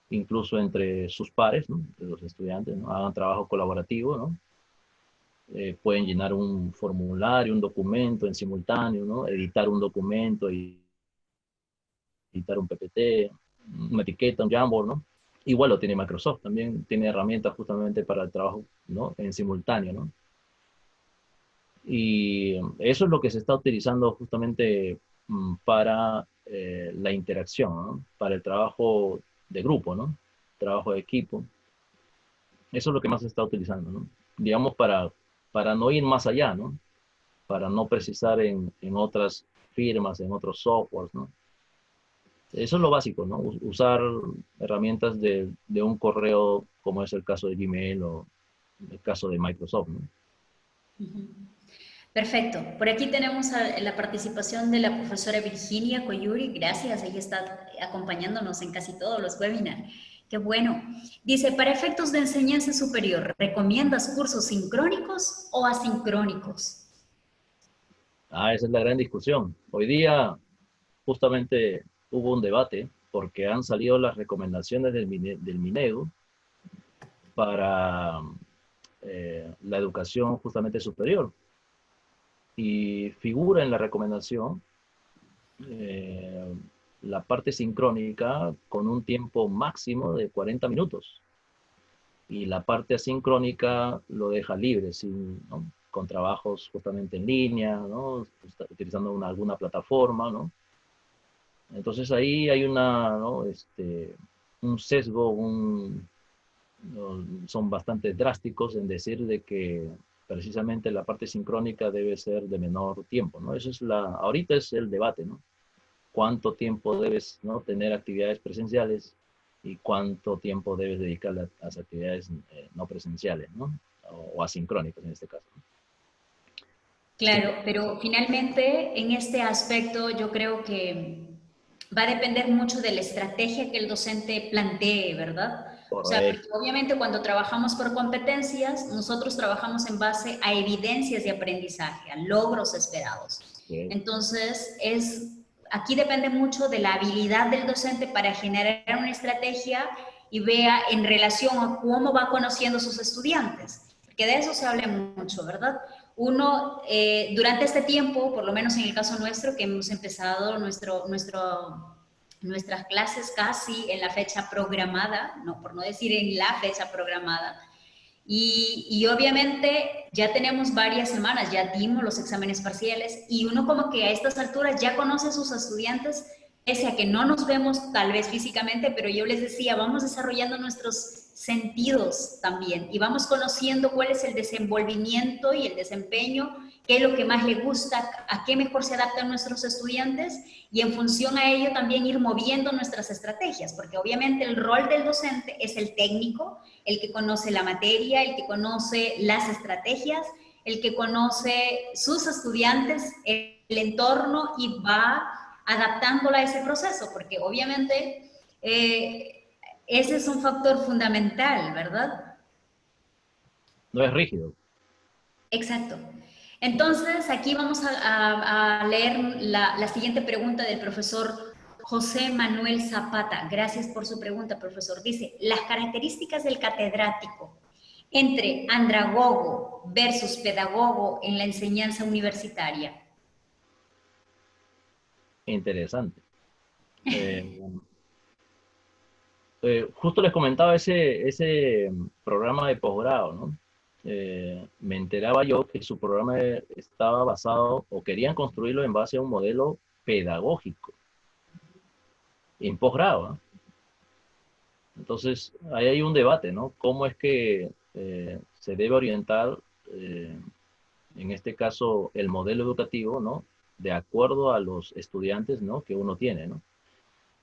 B: incluso entre sus pares, ¿no? De los estudiantes, ¿no? Hagan trabajo colaborativo, ¿no? Pueden llenar un formulario, un documento en simultáneo, ¿no? Editar un documento y editar un PPT, una etiqueta, un Jamboard, ¿no? Igual lo tiene Microsoft, también tiene herramientas justamente para el trabajo, ¿no? En simultáneo, ¿no? Y eso es lo que se está utilizando justamente para la interacción, ¿no? Para el trabajo de grupo, ¿no? Trabajo de equipo. Eso es lo que más se está utilizando, ¿no? Digamos, para no ir más allá, ¿no? Para no precisar en otras firmas, en otros softwares, ¿no? Eso es lo básico, ¿no? Usar herramientas de un correo como es el caso de Gmail o el caso de Microsoft, ¿no?
A: Perfecto. Por aquí tenemos la participación de la profesora Virginia Coyuri. Gracias, ella está acompañándonos en casi todos los webinars. Qué bueno. Dice, para efectos de enseñanza superior, ¿recomiendas cursos sincrónicos o asincrónicos?
B: Ah, esa es la gran discusión. Hoy día justamente hubo un debate porque han salido las recomendaciones del Minedu para la educación justamente superior. Y figura en la recomendación eh, la parte sincrónica con un tiempo máximo de 40 minutos. Y la parte asincrónica lo deja libre, ¿no? Con trabajos justamente en línea, ¿no? Utilizando alguna plataforma, ¿no? Entonces ahí hay ¿no? Un sesgo, ¿no? Son bastante drásticos en decir de que precisamente la parte sincrónica debe ser de menor tiempo, ¿no? Eso es ahorita es el debate, ¿no? Cuánto tiempo debes, ¿no? Tener actividades presenciales y cuánto tiempo debes dedicar a las actividades no presenciales, ¿no? O asincrónicas en este caso. Sí,
A: Claro, pero finalmente en este aspecto yo creo que va a depender mucho de la estrategia que el docente plantee, ¿verdad? O sea, porque
B: correcto.
A: obviamente cuando trabajamos por competencias, nosotros trabajamos en base a evidencias de aprendizaje, a logros esperados.
B: Okay.
A: Entonces, aquí depende mucho de la habilidad del docente para generar una estrategia y vea en relación a cómo va conociendo a sus estudiantes, porque de eso se habla mucho, ¿verdad? Uno, durante este tiempo, por lo menos en el caso nuestro, que hemos empezado nuestras clases casi en la fecha programada, no, por no decir en la fecha programada. Y obviamente ya tenemos varias semanas, ya dimos los exámenes parciales y uno como que a estas alturas ya conoce a sus estudiantes, pese a que no nos vemos tal vez físicamente, pero yo les decía, vamos desarrollando nuestros sentidos también y vamos conociendo cuál es el desenvolvimiento y el desempeño, qué es lo que más le gusta, a qué mejor se adaptan nuestros estudiantes y en función a ello también ir moviendo nuestras estrategias, porque obviamente el rol del docente es el técnico, el que conoce la materia, el que conoce las estrategias, el que conoce sus estudiantes, el entorno y va adaptándola a ese proceso, porque obviamente ese es un factor fundamental, ¿verdad?
B: No es rígido.
A: Exacto. Entonces, aquí vamos a leer la siguiente pregunta del profesor José Manuel Zapata. Gracias por su pregunta, profesor. Dice, las características del catedrático entre andragogo versus pedagogo en la enseñanza universitaria.
B: Interesante. Justo les comentaba ese programa de posgrado, ¿no? Me enteraba yo que su programa estaba basado, o querían construirlo en base a un modelo pedagógico, en posgrado, ¿no? Entonces, ahí hay un debate, ¿no? ¿Cómo es que se debe orientar, eh, en este caso, el modelo educativo, ¿no? De acuerdo a los estudiantes, ¿no? Que uno tiene, ¿no?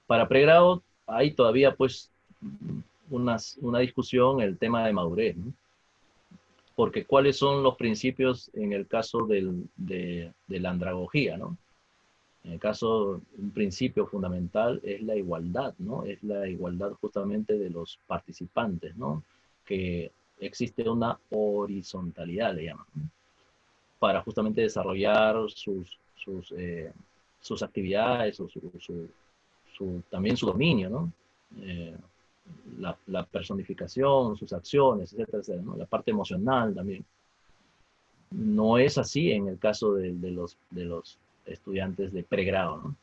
B: Para pregrado hay todavía, pues, una discusión, el tema de madurez, ¿no? Porque cuáles son los principios en el caso de la andragogía, ¿no? En el caso, un principio fundamental es la igualdad, ¿no? Es la igualdad justamente de los participantes, ¿no? Que existe una horizontalidad, le llaman, ¿no? Para justamente desarrollar sus actividades, o también su dominio, ¿no? Eh, la personificación, sus acciones, etcétera, etcétera, ¿no? La parte emocional también. No es así en el caso de los estudiantes de pregrado, ¿no?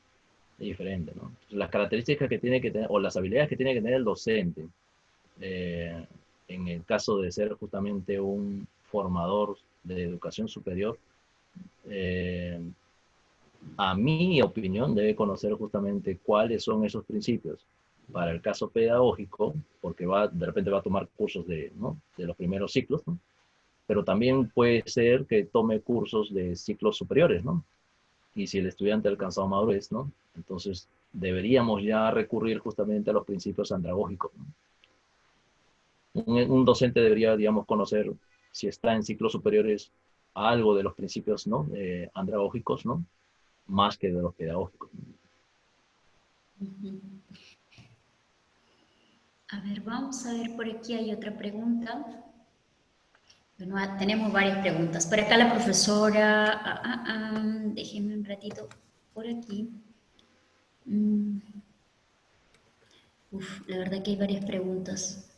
B: Es diferente, ¿no? Las características que tiene que tener, o las habilidades que tiene que tener el docente, eh, en el caso de ser justamente un formador de educación superior, eh, a mi opinión, debe conocer justamente cuáles son esos principios para el caso pedagógico, porque de repente va a tomar cursos ¿no? de los primeros ciclos, ¿no? Pero también puede ser que tome cursos de ciclos superiores, ¿no? Y si el estudiante ha alcanzado madurez, ¿no? Entonces deberíamos ya recurrir justamente a los principios andragógicos, ¿no? Un docente debería, digamos, conocer, si está en ciclos superiores, algo de los principios, ¿no? Andragógicos, ¿no? Más que de los pedagógicos.
A: A ver, vamos a ver, por aquí hay otra pregunta. Bueno, tenemos varias preguntas. Por acá la profesora, déjenme un ratito por aquí. La verdad que hay varias preguntas.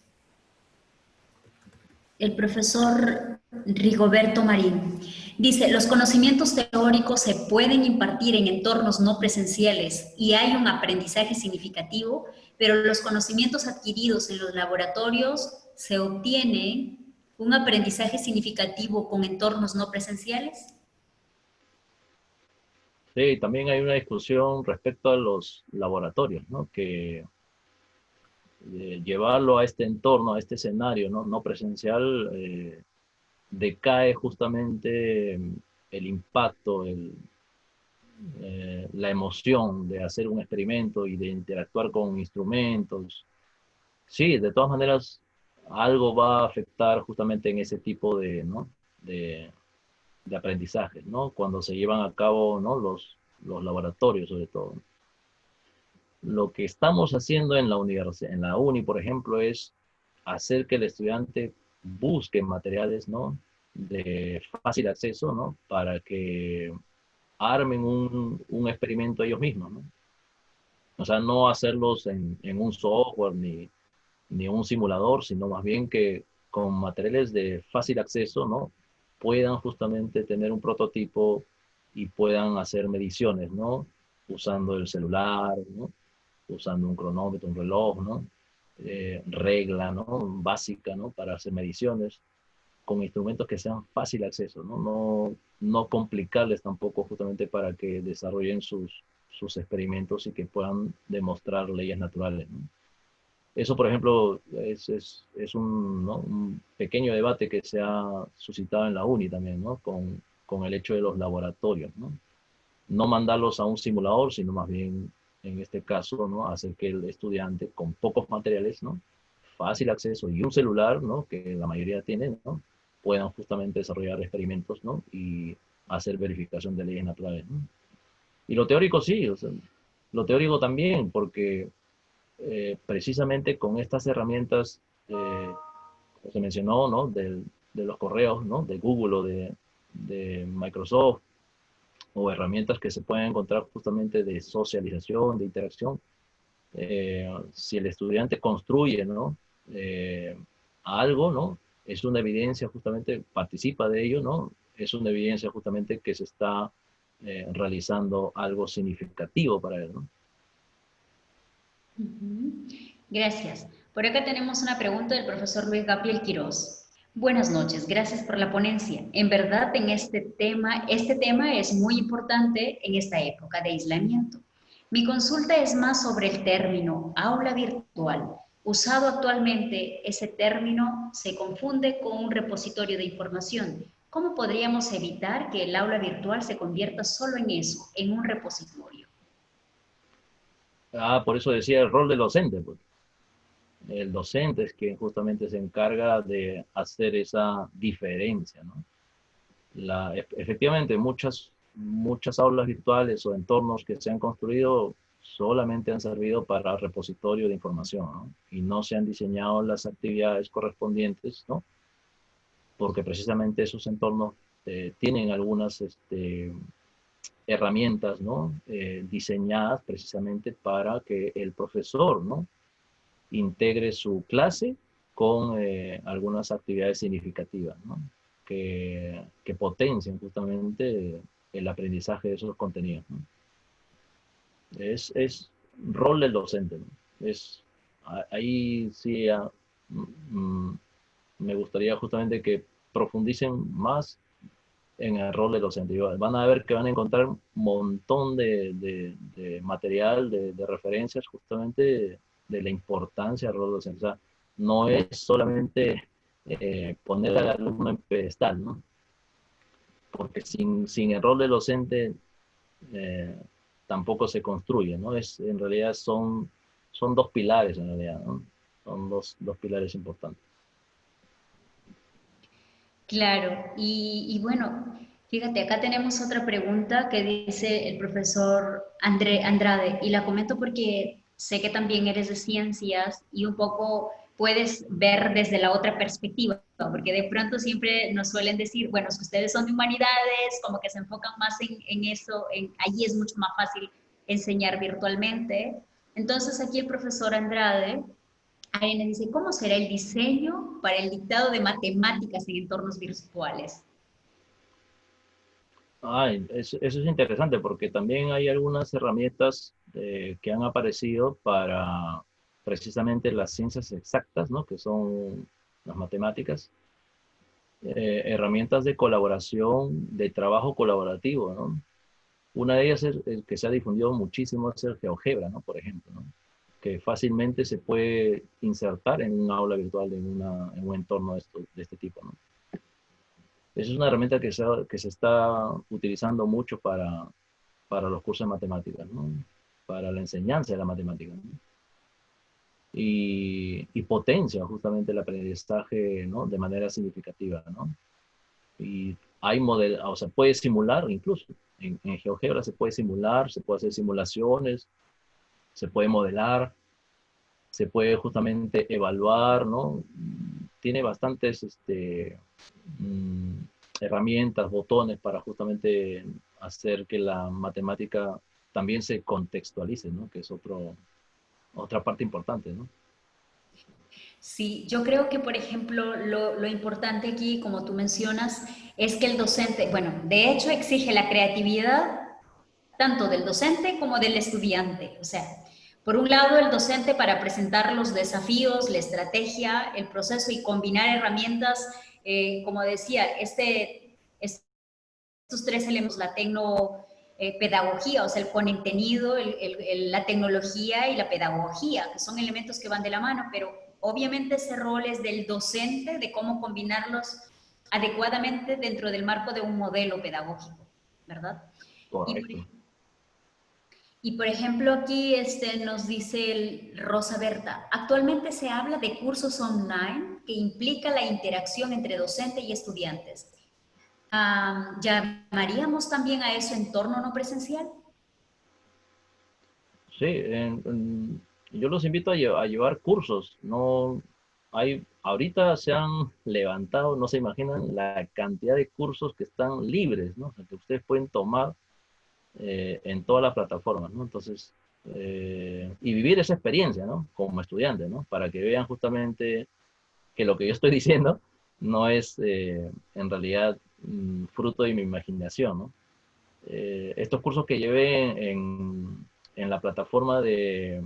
A: El profesor Rigoberto Marín dice, los conocimientos teóricos se pueden impartir en entornos no presenciales y hay un aprendizaje significativo, pero los conocimientos adquiridos en los laboratorios se obtienen un aprendizaje significativo con entornos no presenciales.
B: Sí, también hay una discusión respecto a los laboratorios, ¿no? Que llevarlo a este entorno, a este escenario, ¿no? No presencial, decae justamente el impacto, la emoción de hacer un experimento y de interactuar con instrumentos. Sí, de todas maneras, algo va a afectar justamente en ese tipo ¿no? de aprendizaje, ¿no? Cuando se llevan a cabo, ¿no? Los laboratorios, sobre todo. Lo que estamos haciendo en la universidad, en la uni, por ejemplo, es hacer que el estudiante busque materiales, ¿no? De fácil acceso, ¿no? Para que armen un experimento ellos mismos, ¿no? O sea, no hacerlos en un software ni un simulador, sino más bien que con materiales de fácil acceso, ¿no? Puedan justamente tener un prototipo y puedan hacer mediciones, ¿no? Usando el celular, ¿no? usando un cronómetro, un reloj, ¿no? Regla, ¿no? Básica, ¿no? Para hacer mediciones, con instrumentos que sean fácil acceso, ¿no? No complicarles tampoco justamente para que desarrollen sus experimentos y que puedan demostrar leyes naturales, ¿no? Eso, por ejemplo, es un, ¿no? un pequeño debate que se ha suscitado en la UNI también, ¿no? Con el hecho de los laboratorios, ¿no? No mandarlos a un simulador, sino más bien, en este caso, ¿no? Hacer que el estudiante con pocos materiales, ¿no? Fácil acceso y un celular, ¿no? Que la mayoría tienen, ¿no? Puedan justamente desarrollar experimentos, ¿no? Y hacer verificación de leyes naturales, ¿no? Y lo teórico sí, o sea, lo teórico también, porque precisamente con estas herramientas, como se mencionó, ¿no? De los correos, ¿no? De Google o de Microsoft, o herramientas que se pueden encontrar justamente de socialización, de interacción. Si el estudiante construye, ¿no? Algo, ¿no? Es una evidencia justamente, participa de ello, ¿no? Es una evidencia justamente que se está realizando algo significativo para él, ¿no?
A: Gracias. Por acá tenemos una pregunta del profesor Luis Gabriel Quiroz. Buenas noches, gracias por la ponencia. En verdad, en este tema es muy importante en esta época de aislamiento. Mi consulta es más sobre el término aula virtual. Usado actualmente, ese término se confunde con un repositorio de información. ¿Cómo podríamos evitar que el aula virtual se convierta solo en eso, en un repositorio?
B: Ah, por eso decía el rol del docente, pues. El docente es quien justamente se encarga de hacer esa diferencia, ¿no? Efectivamente, muchas aulas virtuales o entornos que se han construido solamente han servido para repositorio de información, ¿no? Y no se han diseñado las actividades correspondientes, ¿no? Porque precisamente esos entornos tienen algunas herramientas, ¿no? Diseñadas precisamente para que el profesor, ¿no? Integre su clase con algunas actividades significativas, ¿no? Que potencien justamente el aprendizaje de esos contenidos, ¿no? Es rol del docente, ¿no? Ahí sí mm, me gustaría justamente que profundicen más en el rol del docente. Van a ver que van a encontrar un montón de material, de referencias justamente de la importancia del rol del docente. O sea, no es solamente poner al alumno en pedestal, ¿no? Porque sin el rol del docente eh, tampoco se construye, ¿no? En realidad son dos pilares, en realidad, ¿no? Son dos pilares importantes.
A: Claro, y bueno, fíjate, acá tenemos otra pregunta que dice el profesor Andrade, y la comento porque sé que también eres de ciencias y un poco puedes ver desde la otra perspectiva, ¿no? Porque de pronto siempre nos suelen decir, bueno, si ustedes son de humanidades, como que se enfocan más en eso, allí es mucho más fácil enseñar virtualmente. Entonces aquí el profesor Andrade Ariana dice, ¿cómo será el diseño para el dictado de matemáticas en entornos virtuales?
B: Eso es interesante porque también hay algunas herramientas que han aparecido para precisamente las ciencias exactas, ¿no? Que son las matemáticas, herramientas de colaboración, de trabajo colaborativo, ¿no? Una de ellas es que se ha difundido muchísimo es el GeoGebra, ¿no? Por ejemplo, ¿no? Que fácilmente se puede insertar en un aula virtual, en un entorno de este tipo, ¿no? Esa es una herramienta que se está utilizando mucho para los cursos de matemáticas, ¿no? Para la enseñanza de la matemática, ¿no? Y potencia justamente el aprendizaje, ¿no? De manera significativa, ¿no? Y hay o sea, puede simular incluso. En GeoGebra se puede simular, se puede hacer simulaciones, se puede modelar, se puede justamente evaluar, ¿no? Tiene bastantes mm, herramientas, botones para justamente hacer que la matemática también se contextualice, ¿no? Que es otra parte importante, ¿no?
A: Sí, yo creo que, por ejemplo, lo importante aquí, como tú mencionas, es que el docente, bueno, de hecho exige la creatividad tanto del docente como del estudiante. O sea, Por un lado, el docente para presentar los desafíos, la estrategia, el proceso y combinar herramientas, como decía, estos tres elementos, la pedagogía, o sea, el contenido, la tecnología y la pedagogía, que son elementos que van de la mano, pero obviamente ese rol es del docente, de cómo combinarlos adecuadamente dentro del marco de un modelo pedagógico, ¿verdad?
B: Correcto.
A: Y por ejemplo, aquí nos dice Rosa Berta, actualmente se habla de cursos online que implica la interacción entre docente y estudiantes. ¿Llamaríamos también a eso entorno no presencial?
B: Sí, yo los invito a llevar cursos. No hay, ahorita se han levantado, no se imaginan la cantidad de cursos que están libres, ¿no? O sea, que ustedes pueden tomar en todas las plataformas, ¿no? Entonces, y vivir esa experiencia, ¿no? Como estudiante, ¿no? Para que vean justamente que lo que yo estoy diciendo no es en realidad fruto de mi imaginación, ¿no? Estos cursos que llevé en la plataforma de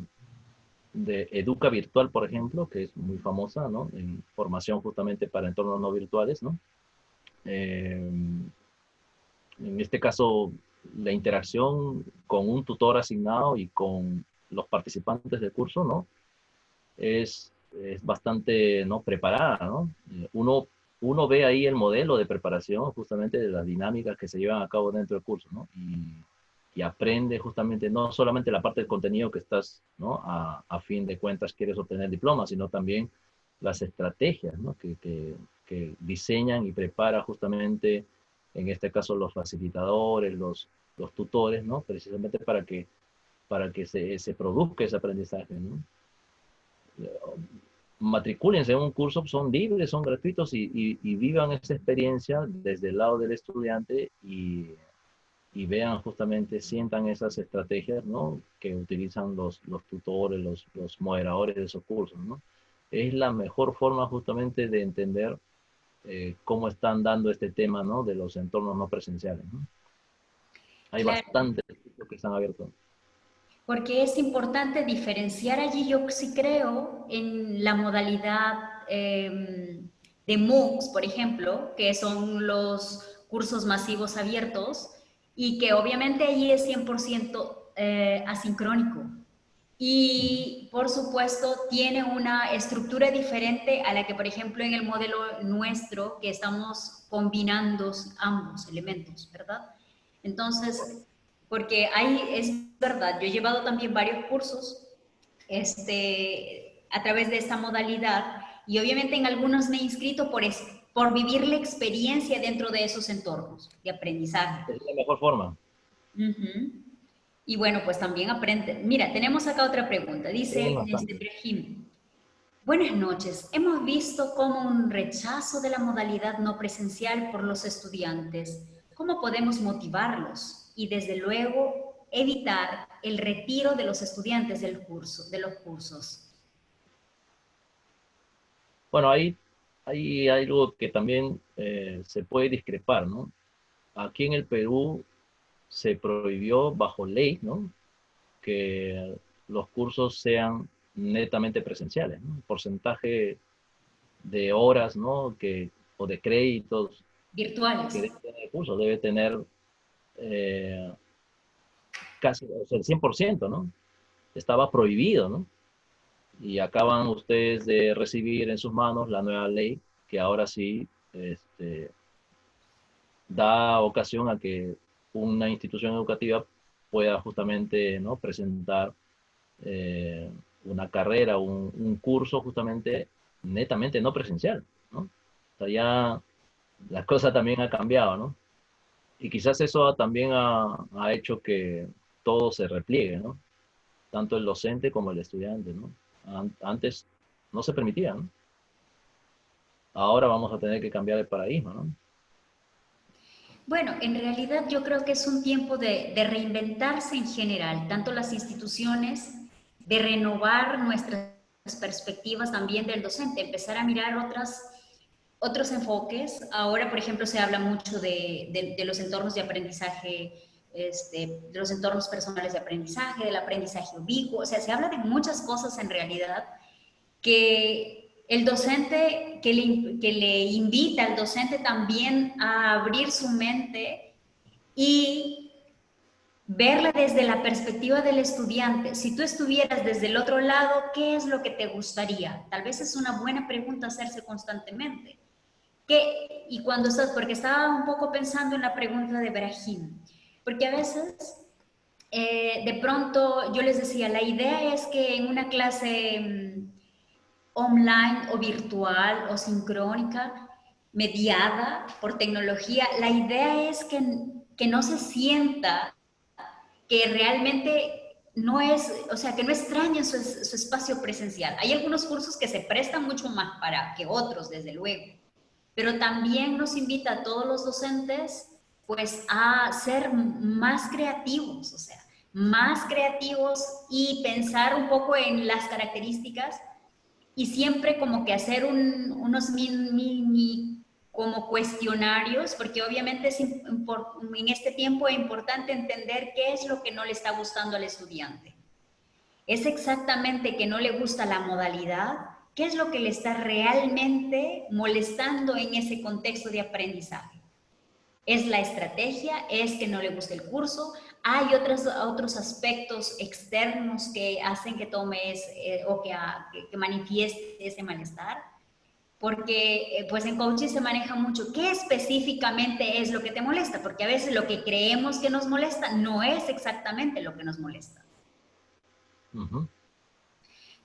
B: Educa Virtual, por ejemplo, que es muy famosa, ¿no? En formación justamente para entornos no virtuales, ¿no? En este caso, la interacción con un tutor asignado y con los participantes del curso, ¿no? Es bastante, ¿no? Preparada, ¿no? Uno ve ahí el modelo de preparación justamente de las dinámicas que se llevan a cabo dentro del curso, ¿no? Y aprende justamente no solamente la parte del contenido que estás, ¿no? A fin de cuentas quieres obtener diplomas, sino también las estrategias, ¿no? Que diseñan y prepara justamente, en este caso, los facilitadores, los tutores, ¿no? Precisamente para que se produzca ese aprendizaje, ¿no? Matricúlense en un curso, son libres, son gratuitos y vivan esa experiencia desde el lado del estudiante y vean justamente, sientan esas estrategias, ¿no? Que utilizan los tutores, los moderadores de esos cursos, ¿no? Es la mejor forma justamente de entender cómo están dando este tema, ¿no? De los entornos no presenciales, ¿no? Hay
A: Claro,
B: bastantes cursos que están abiertos.
A: porque es importante diferenciar allí, yo sí creo, en la modalidad de MOOCs, por ejemplo, que son los cursos masivos abiertos, y que obviamente allí es 100% asincrónico. Y por supuesto tiene una estructura diferente a la que, por ejemplo, en el modelo nuestro, que estamos combinando ambos elementos, ¿verdad? Entonces, porque ahí es verdad, yo he llevado también varios cursos a través de esta modalidad y obviamente en algunos me he inscrito por vivir la experiencia dentro de esos entornos de aprendizaje.
B: Es la mejor forma.
A: Uh-huh. Y bueno, pues también aprende. Mira, tenemos acá otra pregunta.
B: Sí,
A: Dice
B: bastante.
A: Brahim, buenas noches. Hemos visto como un rechazo de la modalidad no presencial por los estudiantes. ¿Cómo podemos motivarlos? Y desde luego evitar el retiro de los estudiantes del curso, de los cursos.
B: Bueno, hay algo que también se puede discrepar, ¿no? Aquí en el Perú se prohibió bajo ley, ¿no? Que los cursos sean netamente presenciales, ¿no? El porcentaje de horas, ¿no? O de créditos que
A: Virtuales.
B: debe tener el curso debe tener eh, casi, o sea, el 100%, ¿no? Estaba prohibido, ¿no? Y acaban ustedes de recibir en sus manos la nueva ley que ahora sí da ocasión a que una institución educativa pueda justamente, ¿no? Presentar eh, una carrera, un curso justamente netamente no presencial, ¿no? O sea, ya la cosa también ha cambiado, ¿no? Y quizás eso también ha hecho que todo se repliegue, ¿no? Tanto el docente como el estudiante, ¿no? Antes no se permitía, ¿no? Ahora vamos a tener que cambiar el paradigma, ¿no?
A: Bueno, en realidad yo creo que es un tiempo de reinventarse en general, tanto las instituciones, de renovar nuestras perspectivas también del docente, empezar a mirar otros enfoques. Ahora, por ejemplo, se habla mucho de los entornos de aprendizaje de los entornos personales de aprendizaje, del aprendizaje ubicuo, o sea, se habla de muchas cosas en realidad que el docente, que le invita al docente también a abrir su mente y verla desde la perspectiva del estudiante. Si tú estuvieras desde el otro lado, ¿qué es lo que te gustaría? Tal vez es una buena pregunta hacerse constantemente. ¿Qué? Y cuando estás, porque estaba un poco pensando en la pregunta de Brahim, porque a veces, de pronto, yo les decía, la idea es que en una clase online o virtual o sincrónica, mediada por tecnología, la idea es que no se sienta que realmente no es, o sea, que no extrañen su espacio presencial. Hay algunos cursos que se prestan mucho más para que otros, desde luego, pero también nos invita a todos los docentes, pues, a ser más creativos, o sea, más creativos y pensar un poco en las características y siempre como que hacer unos mini como cuestionarios, porque obviamente en este tiempo es importante entender qué es lo que no le está gustando al estudiante. ¿Es exactamente que no le gusta la modalidad? ¿Qué es lo que le está realmente molestando en ese contexto de aprendizaje? ¿Es la estrategia? ¿Es que no le gusta el curso? ¿Hay otros aspectos externos que hacen que tomes o que manifieste ese malestar? Porque pues en coaching se maneja mucho qué específicamente es lo que te molesta, porque a veces lo que creemos que nos molesta no es exactamente lo que nos molesta.
B: Ujú.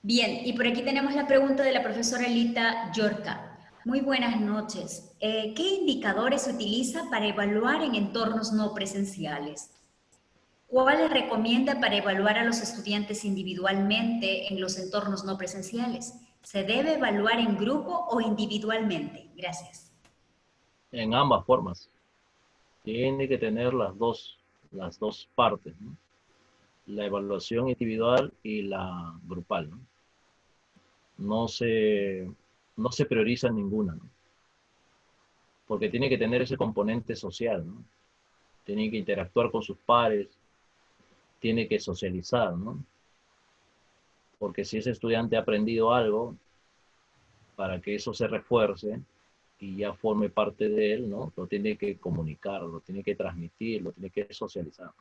A: Bien, y por aquí tenemos la pregunta de la profesora Lita Yorca. Muy buenas noches. ¿Qué indicadores se utiliza para evaluar en entornos no presenciales? ¿Cuáles recomienda para evaluar a los estudiantes individualmente en los entornos no presenciales? ¿Se debe evaluar en grupo o individualmente? Gracias.
B: En ambas formas. Tiene que tener las dos partes, ¿no? La evaluación individual y la grupal, ¿no? No se, no se prioriza ninguna, ¿no? Porque tiene que tener ese componente social, ¿no? Tiene que interactuar con sus pares, tiene que socializar, ¿no? Porque si ese estudiante ha aprendido algo, para que eso se refuerce y ya forme parte de él, ¿no? Lo tiene que comunicar, lo tiene que transmitir, lo tiene que socializar.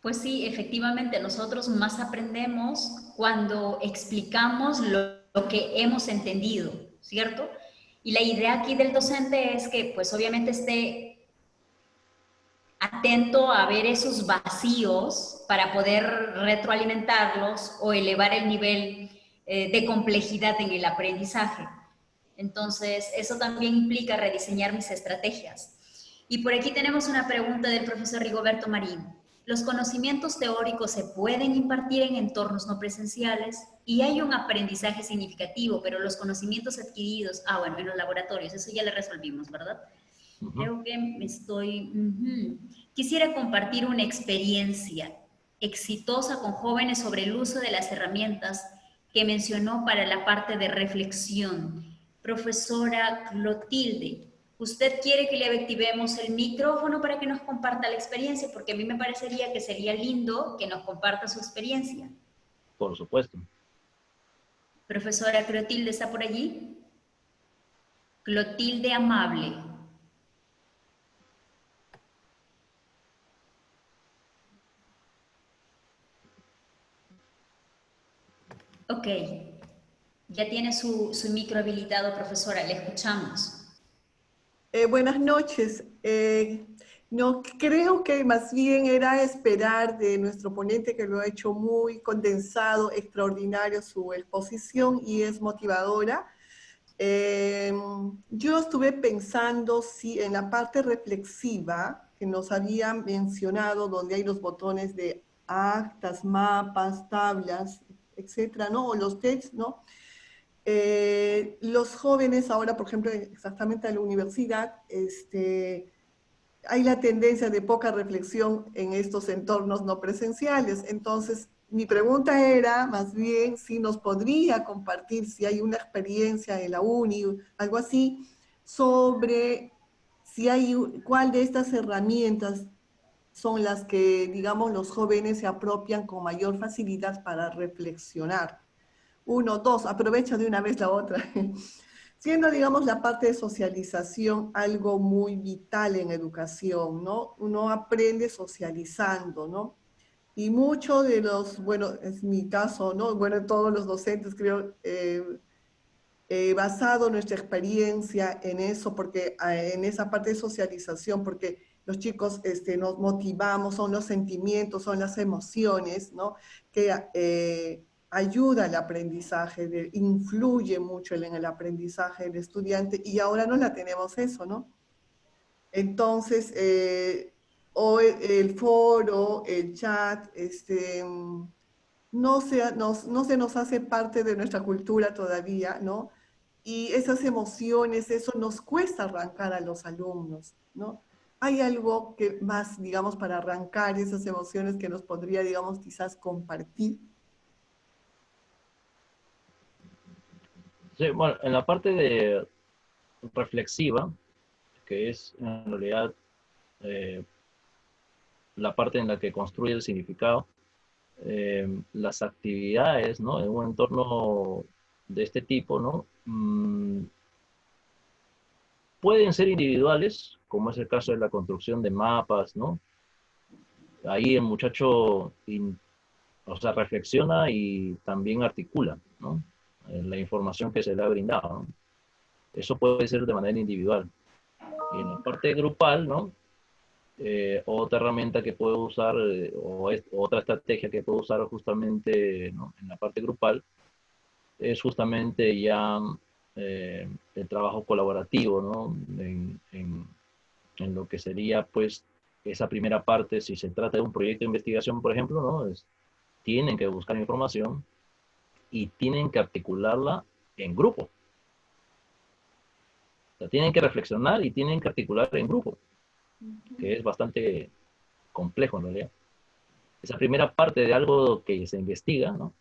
A: Pues sí, efectivamente, nosotros más aprendemos cuando explicamos lo que hemos entendido, ¿cierto? Y la idea aquí del docente es que, pues obviamente esté atento a ver esos vacíos para poder retroalimentarlos o elevar el nivel de complejidad en el aprendizaje. Entonces, eso también implica rediseñar mis estrategias. Y por aquí tenemos una pregunta del profesor Rigoberto Marín. ¿Los conocimientos teóricos se pueden impartir en entornos no presenciales? Y hay un aprendizaje significativo, pero los conocimientos adquiridos, bueno, en los laboratorios, eso ya lo resolvimos, ¿verdad? Creo que me estoy... Quisiera compartir una experiencia exitosa con jóvenes sobre el uso de las herramientas que mencionó para la parte de reflexión. Profesora Clotilde, ¿usted quiere que le activemos el micrófono para que nos comparta la experiencia? Porque a mí me parecería que sería lindo que nos comparta su experiencia.
B: Por supuesto.
A: Profesora Clotilde, ¿está por allí? Clotilde Amable. Ok, ya tiene su micro habilitado, profesora, le escuchamos.
C: Buenas noches. No, creo que más bien era esperar de nuestro ponente, que lo ha hecho muy condensado, extraordinario su exposición y es motivadora. Yo estuve pensando si en la parte reflexiva que nos había mencionado, donde hay los botones de actas, mapas, tablas, etcétera, ¿no? O los textos, ¿no? Los jóvenes ahora, por ejemplo, exactamente en la universidad, hay la tendencia de poca reflexión en estos entornos no presenciales. Entonces, mi pregunta era más bien si nos podría compartir, si hay una experiencia en la uni, algo así, sobre si hay, cuál de estas herramientas son las que, digamos, los jóvenes se apropian con mayor facilidad para reflexionar. Uno, dos, aprovecha de una vez la otra. Siendo, digamos, la parte de socialización algo muy vital en educación, ¿no? Uno aprende socializando, ¿no? Y muchos de los, bueno, es mi caso, ¿no? Bueno, todos los docentes creo, basado nuestra experiencia en eso, porque en esa parte de socialización, porque los chicos nos motivamos, son los sentimientos, son las emociones, ¿no? Que ayuda al aprendizaje, influye mucho en el aprendizaje del estudiante y ahora no la tenemos eso, ¿no? Entonces, o el foro, el chat, no se nos hace parte de nuestra cultura todavía, ¿no? Y esas emociones, eso nos cuesta arrancar a los alumnos, ¿no? ¿Hay algo que más, digamos, para arrancar esas emociones que nos podría, digamos, quizás compartir?
B: Sí, bueno, en la parte de reflexiva, que es en realidad eh, la parte en la que construye el significado, las actividades, ¿no? En un entorno de este tipo, ¿no? Pueden ser individuales, como es el caso de la construcción de mapas, ¿no? Ahí el muchacho, o sea, reflexiona y también articula, ¿no? La información que se le ha brindado, ¿no? Eso puede ser de manera individual. Y en la parte grupal, ¿no? Otra herramienta que puedo usar, otra estrategia que puedo usar justamente, ¿no? En la parte grupal, es justamente ya el trabajo colaborativo, ¿no? En lo que sería, pues, esa primera parte, si se trata de un proyecto de investigación, por ejemplo, ¿no? Tienen que buscar información y tienen que articularla en grupo. O sea, tienen que reflexionar y tienen que articular en grupo, que es bastante complejo en realidad. Esa primera parte de algo que se investiga, ¿no?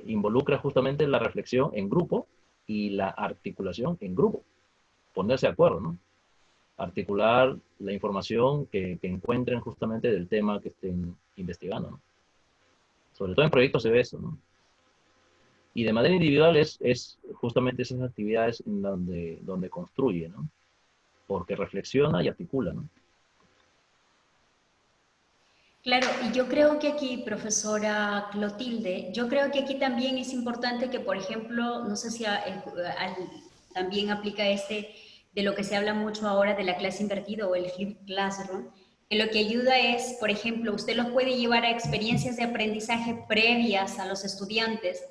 B: Involucra justamente la reflexión en grupo y la articulación en grupo. Ponerse de acuerdo, ¿no? Articular la información que encuentren justamente del tema que estén investigando, ¿no? Sobre todo en proyectos se ve eso, ¿no? Y de manera individual es justamente esas actividades en donde construye, ¿no? Porque reflexiona y articula, ¿no?
A: Claro, y yo creo que aquí, profesora Clotilde, yo creo que aquí también es importante que, por ejemplo, no sé si también aplica este de lo que se habla mucho ahora de la clase invertida o el flipped classroom, que lo que ayuda es, por ejemplo, usted los puede llevar a experiencias de aprendizaje previas a los estudiantes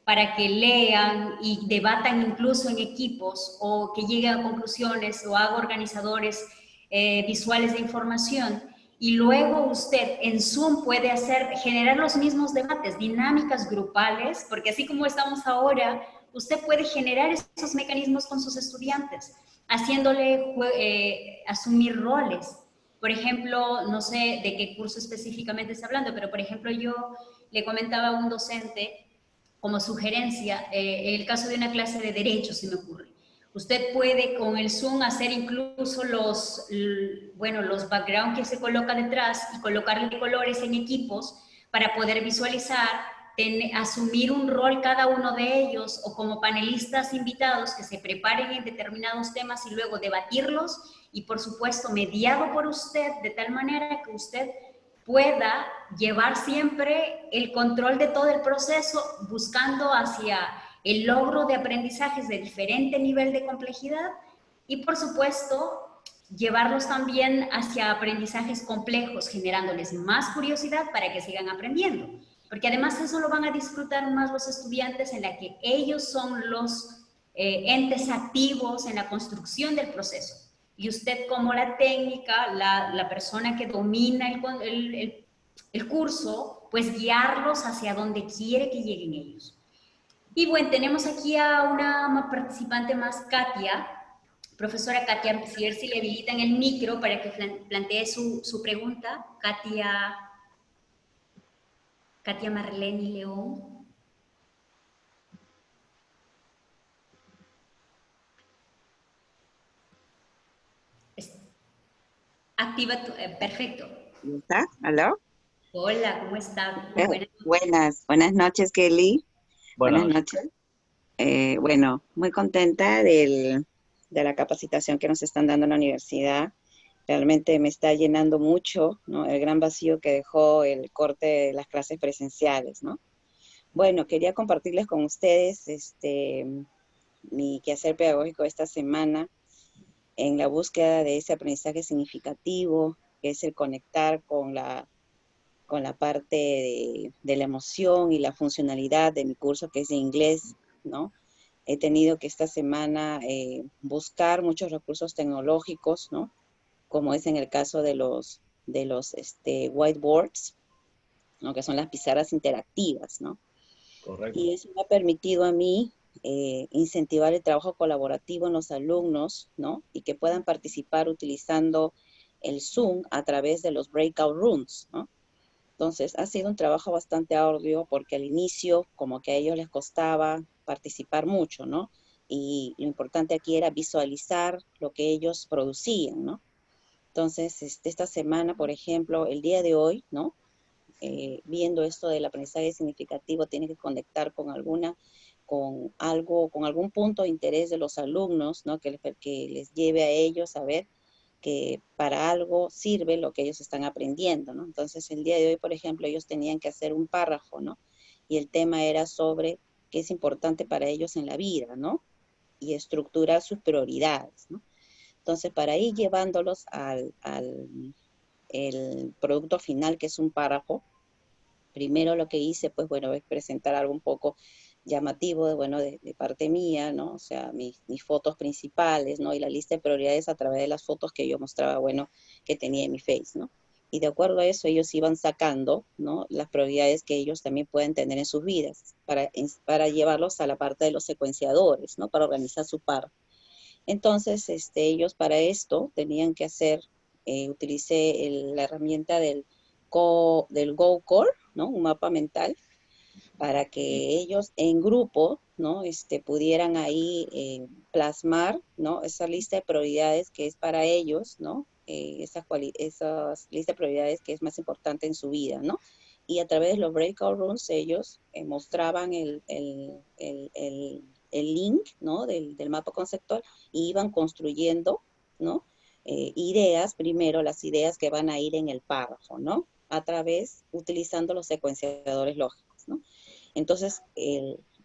A: para que lean y debatan incluso en equipos o que lleguen a conclusiones o haga organizadores visuales de información y luego usted en Zoom puede generar los mismos debates, dinámicas grupales, porque así como estamos ahora, usted puede generar esos mecanismos con sus estudiantes, haciéndole asumir roles. Por ejemplo, no sé de qué curso específicamente está hablando, pero por ejemplo yo le comentaba a un docente como sugerencia el caso de una clase de derecho, se me ocurre. Usted puede con el Zoom hacer incluso los backgrounds que se coloca detrás y colocarle colores en equipos para poder visualizar, asumir un rol cada uno de ellos o como panelistas invitados que se preparen en determinados temas y luego debatirlos y por supuesto mediado por usted de tal manera que usted pueda llevar siempre el control de todo el proceso buscando hacia el logro de aprendizajes de diferente nivel de complejidad y, por supuesto, llevarlos también hacia aprendizajes complejos, generándoles más curiosidad para que sigan aprendiendo. Porque además eso lo van a disfrutar más los estudiantes en la que ellos son los entes activos en la construcción del proceso. Y usted como la técnica, la persona que domina el curso, pues guiarlos hacia donde quiere que lleguen ellos. Y bueno, tenemos aquí a una participante más, Katia, profesora Katia, a ver si le habilitan el micro para que plantee su pregunta. Katia Marlene León. Activa perfecto.
D: ¿Está? ¿Aló?
A: Hola, ¿cómo está? Buenas noches.
D: Buenas noches, Kelly.
B: Buenas
D: Buenas
B: noches.
D: noches. Bueno, muy contenta de la capacitación que nos están dando en la universidad. Realmente me está llenando mucho, ¿no? El gran vacío que dejó el corte de las clases presenciales, ¿no? Bueno, quería compartirles con ustedes mi quehacer pedagógico esta semana en la búsqueda de ese aprendizaje significativo, que es el conectar con la parte de la emoción y la funcionalidad de mi curso, que es de inglés, ¿no? He tenido que esta semana buscar muchos recursos tecnológicos, ¿no? Como es en el caso de los whiteboards, ¿no? Que son las pizarras interactivas, ¿no?
B: Correcto.
D: Y eso me ha permitido a mí incentivar el trabajo colaborativo en los alumnos, ¿no? Y que puedan participar utilizando el Zoom a través de los breakout rooms, ¿no? Entonces, ha sido un trabajo bastante arduo porque al inicio, como que a ellos les costaba participar mucho, ¿no? Y lo importante aquí era visualizar lo que ellos producían, ¿no? Entonces, esta semana, por ejemplo, el día de hoy, ¿no? Viendo esto del aprendizaje significativo, tiene que conectar con algo, con algún punto de interés de los alumnos, ¿no? Que les lleve a ellos a ver que para algo sirve lo que ellos están aprendiendo, ¿no? Entonces, el día de hoy, por ejemplo, ellos tenían que hacer un párrafo, ¿no? Y el tema era sobre qué es importante para ellos en la vida, ¿no? Y estructurar sus prioridades, ¿no? Entonces, para ir llevándolos al el producto final, que es un párrafo, primero lo que hice, pues bueno, es presentar algo un poco llamativo, de parte mía, ¿no? O sea, mis fotos principales, ¿no? Y la lista de prioridades a través de las fotos que yo mostraba, bueno, que tenía en mi Face, ¿no? Y de acuerdo a eso, ellos iban sacando, ¿no? Las prioridades que ellos también pueden tener en sus vidas, para llevarlos a la parte de los secuenciadores, ¿no? Para organizar su par. Entonces, ellos para esto tenían que hacer, utilicé la herramienta del Go Core, ¿no? Un mapa mental, para que ellos en grupo, ¿no? Pudieran ahí plasmar, ¿no? Esa lista de prioridades que es para ellos, ¿no? Esas listas de prioridades que es más importante en su vida, ¿no? Y a través de los breakout rooms ellos mostraban el link, ¿no? Del mapa conceptual y iban construyendo, ¿no? Ideas, primero las ideas que van a ir en el párrafo, ¿no? A través, utilizando los secuenciadores lógicos, ¿no? Entonces,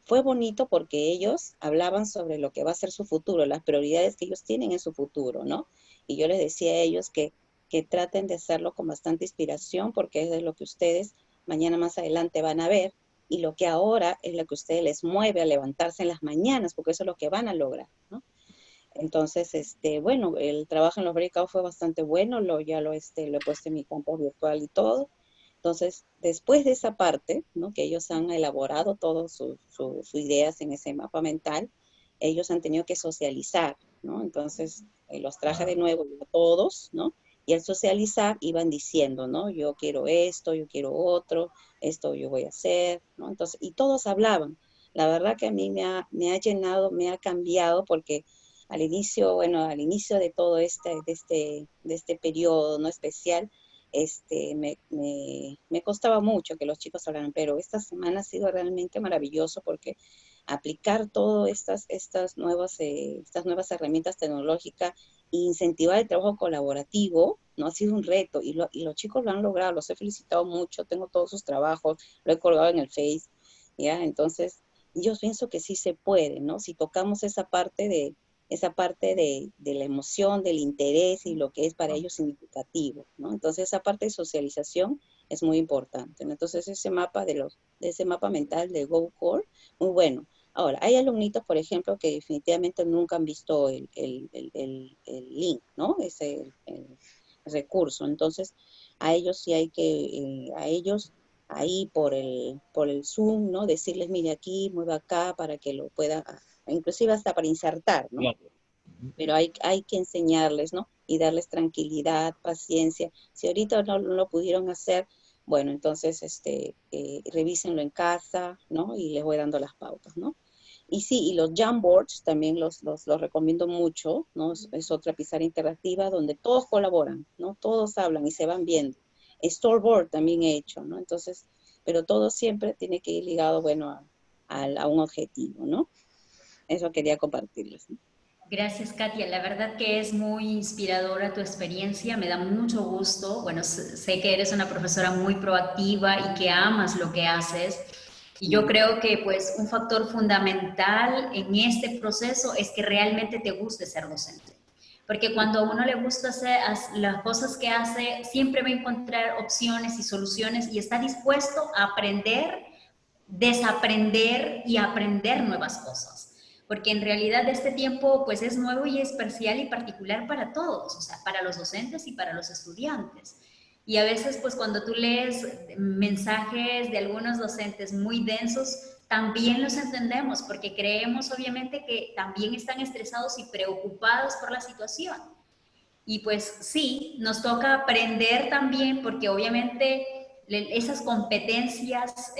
D: fue bonito porque ellos hablaban sobre lo que va a ser su futuro, las prioridades que ellos tienen en su futuro, ¿no? Y yo les decía a ellos que traten de hacerlo con bastante inspiración porque es de lo que ustedes mañana más adelante van a ver y lo que ahora es lo que a ustedes les mueve a levantarse en las mañanas porque eso es lo que van a lograr, ¿no? Entonces, bueno, el trabajo en los breakouts fue bastante bueno, lo he puesto en mi campo virtual y todo. Entonces, después de esa parte, ¿no? Que ellos han elaborado todas sus ideas en ese mapa mental, ellos han tenido que socializar, ¿no? Entonces, los traje de nuevo a todos, ¿no? Y al socializar iban diciendo, ¿no? Yo quiero esto, yo quiero otro, esto yo voy a hacer, ¿no? Entonces, y todos hablaban. La verdad que a mí me ha llenado, me ha cambiado porque al inicio, bueno, al inicio de todo de este periodo no especial, me costaba mucho que los chicos hablaran, pero esta semana ha sido realmente maravilloso porque aplicar todas estas nuevas herramientas tecnológicas e incentivar el trabajo colaborativo, ¿no? Ha sido un reto y los chicos lo han logrado, los he felicitado mucho, tengo todos sus trabajos, lo he colgado en el Face, ¿ya? Entonces, yo pienso que sí se puede, ¿no? Si tocamos esa parte de la emoción, del interés y lo que es para ellos significativo, ¿no? Entonces esa parte de socialización es muy importante, ¿no? Entonces ese mapa mental de GoCore, muy bueno. Ahora, hay alumnitos, por ejemplo, que definitivamente nunca han visto el link, ¿no? El recurso. Entonces, a ellos sí hay a ellos ahí por el Zoom, ¿no? Decirles, mire aquí, mueva acá para que lo pueda, inclusive hasta para insertar, ¿no?
B: Claro.
D: Pero hay que enseñarles, ¿no? Y darles tranquilidad, paciencia. Si ahorita no lo pudieron hacer, bueno, entonces revísenlo en casa, ¿no? Y les voy dando las pautas, ¿no? Y sí, y los Jamboards también los recomiendo mucho, ¿no? Es otra pizarra interactiva donde todos colaboran, ¿no? Todos hablan y se van viendo. Storyboard también he hecho, ¿no? Entonces, pero todo siempre tiene que ir ligado, bueno, a un objetivo, ¿no? Eso quería compartirles, ¿no?
A: Gracias, Katia. La verdad que es muy inspiradora tu experiencia, me da mucho gusto. Bueno, sé que eres una profesora muy proactiva y que amas lo que haces. Y yo creo que pues un factor fundamental en este proceso es que realmente te guste ser docente. Porque cuando a uno le gusta hacer las cosas que hace, siempre va a encontrar opciones y soluciones y está dispuesto a aprender, desaprender y aprender nuevas cosas. Porque en realidad este tiempo pues es nuevo y especial y particular para todos, o sea, para los docentes y para los estudiantes. Y a veces pues cuando tú lees mensajes de algunos docentes muy densos, también los entendemos porque creemos obviamente que también están estresados y preocupados por la situación. Y pues sí, nos toca aprender también porque obviamente esas competencias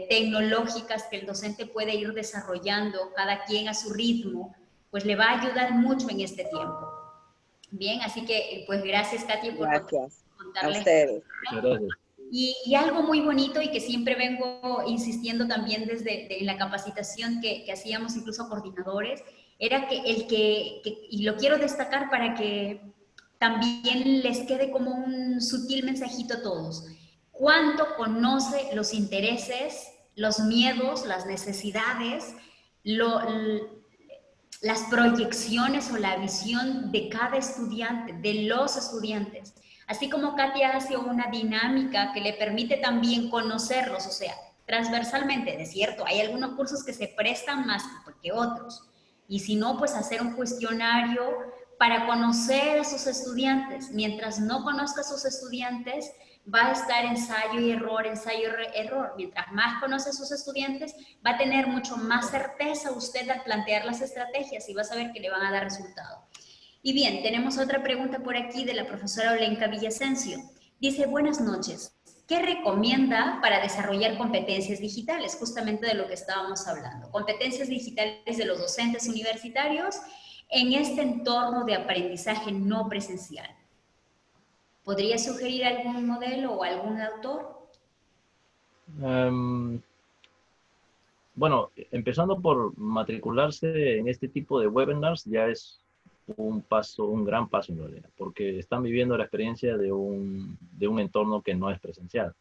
A: tecnológicas que el docente puede ir desarrollando, cada quien a su ritmo, pues le va a ayudar mucho en este tiempo. Bien, así que pues gracias, Katy, por
D: Gracias a
A: contarles.
D: ustedes.
B: Muchas gracias.
A: Y algo muy bonito y que siempre vengo insistiendo también desde la capacitación que hacíamos incluso coordinadores, era que y lo quiero destacar para que también les quede como un sutil mensajito a todos. ¿Cuánto conoce los intereses, los miedos, las necesidades, las proyecciones o la visión de cada estudiante, de los estudiantes? Así como Katia hace una dinámica que le permite también conocerlos, o sea, transversalmente, de cierto, hay algunos cursos que se prestan más que otros. Y si no, pues hacer un cuestionario para conocer a sus estudiantes. Mientras no conozca a sus estudiantes, va a estar ensayo y error, ensayo y error. Mientras más conoce a sus estudiantes, va a tener mucho más certeza usted al plantear las estrategias y va a saber que le van a dar resultado. Y bien, tenemos otra pregunta por aquí de la profesora Olenka Villasencio. Dice, buenas noches. ¿Qué recomienda para desarrollar competencias digitales? Justamente de lo que estábamos hablando. Competencias digitales de los docentes universitarios en este entorno de aprendizaje no presencial. ¿Podría sugerir algún modelo o algún autor?
B: Bueno, empezando por matricularse en este tipo de webinars ya es un gran paso en realidad, porque están viviendo la experiencia de un entorno que no es presencial.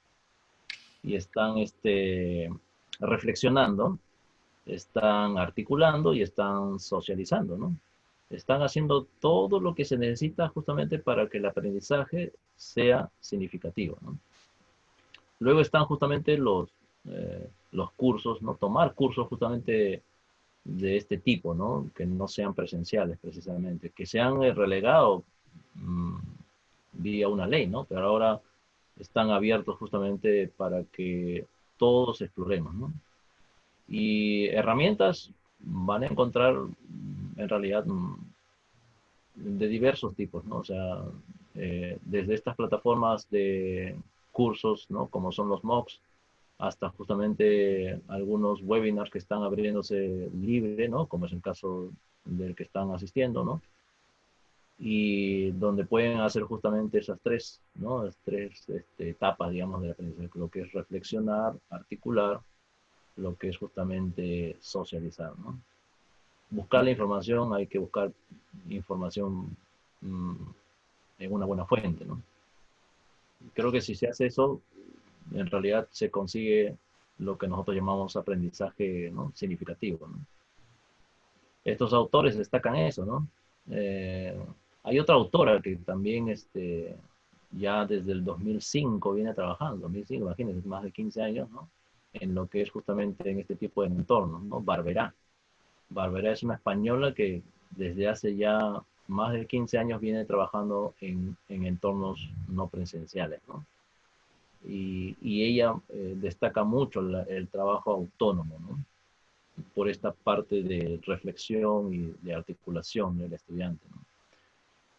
B: Y están reflexionando, están articulando y están socializando, ¿no? Están haciendo todo lo que se necesita justamente para que el aprendizaje sea significativo, ¿no? Luego están justamente los cursos, ¿no? Tomar cursos justamente de este tipo, ¿no? Que no sean presenciales precisamente, que se han relegado vía una ley, ¿no? Pero ahora están abiertos justamente para que todos exploremos, ¿no? Y herramientas van a encontrar en realidad de diversos tipos, ¿no? O sea, desde estas plataformas de cursos, ¿no? Como son los MOOCs, hasta justamente algunos webinars que están abriéndose libre, ¿no? Como es el caso del que están asistiendo, ¿no? Y donde pueden hacer justamente esas tres, ¿no? Las tres etapas, digamos, del aprendizaje, lo que es reflexionar, articular, lo que es justamente socializar, ¿no? Buscar la información, hay que buscar información en una buena fuente, ¿no? Creo que si se hace eso, en realidad se consigue lo que nosotros llamamos aprendizaje, ¿no? Significativo, ¿no? Estos autores destacan eso, ¿no? Hay otra autora que también ya desde el 2005 viene trabajando, 2005, imagínense, más de 15 años, ¿no? En lo que es justamente en este tipo de entornos, ¿no? Barberá. Barberá es una española que desde hace ya más de 15 años viene trabajando en entornos no presenciales, ¿no? Y ella destaca mucho el trabajo autónomo, ¿no? Por esta parte de reflexión y de articulación del estudiante, ¿no?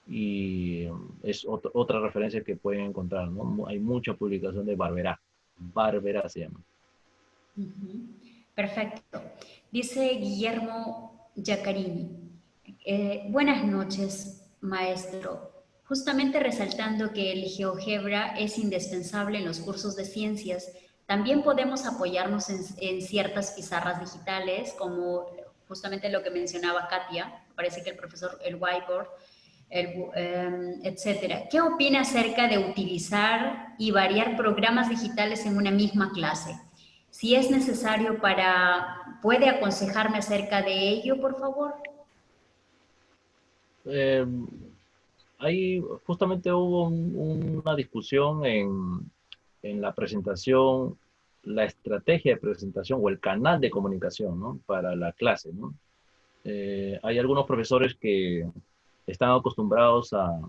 B: Y es otra referencia que pueden encontrar, ¿no? Hay mucha publicación de Barberá. Barberá se llama.
A: Perfecto. Dice Guillermo Giacarini. Buenas noches, maestro. Justamente resaltando que el GeoGebra es indispensable en los cursos de ciencias, también podemos apoyarnos en ciertas pizarras digitales, como justamente lo que mencionaba Katia, parece que el profesor, el whiteboard, etcétera. ¿Qué opina acerca de utilizar y variar programas digitales en una misma clase? Si es necesario ¿puede aconsejarme acerca de ello, por favor?
B: Eh, Ahí justamente hubo una discusión en la presentación, la estrategia de presentación o el canal de comunicación, ¿no? Para la clase, ¿no? Hay algunos profesores que están acostumbrados a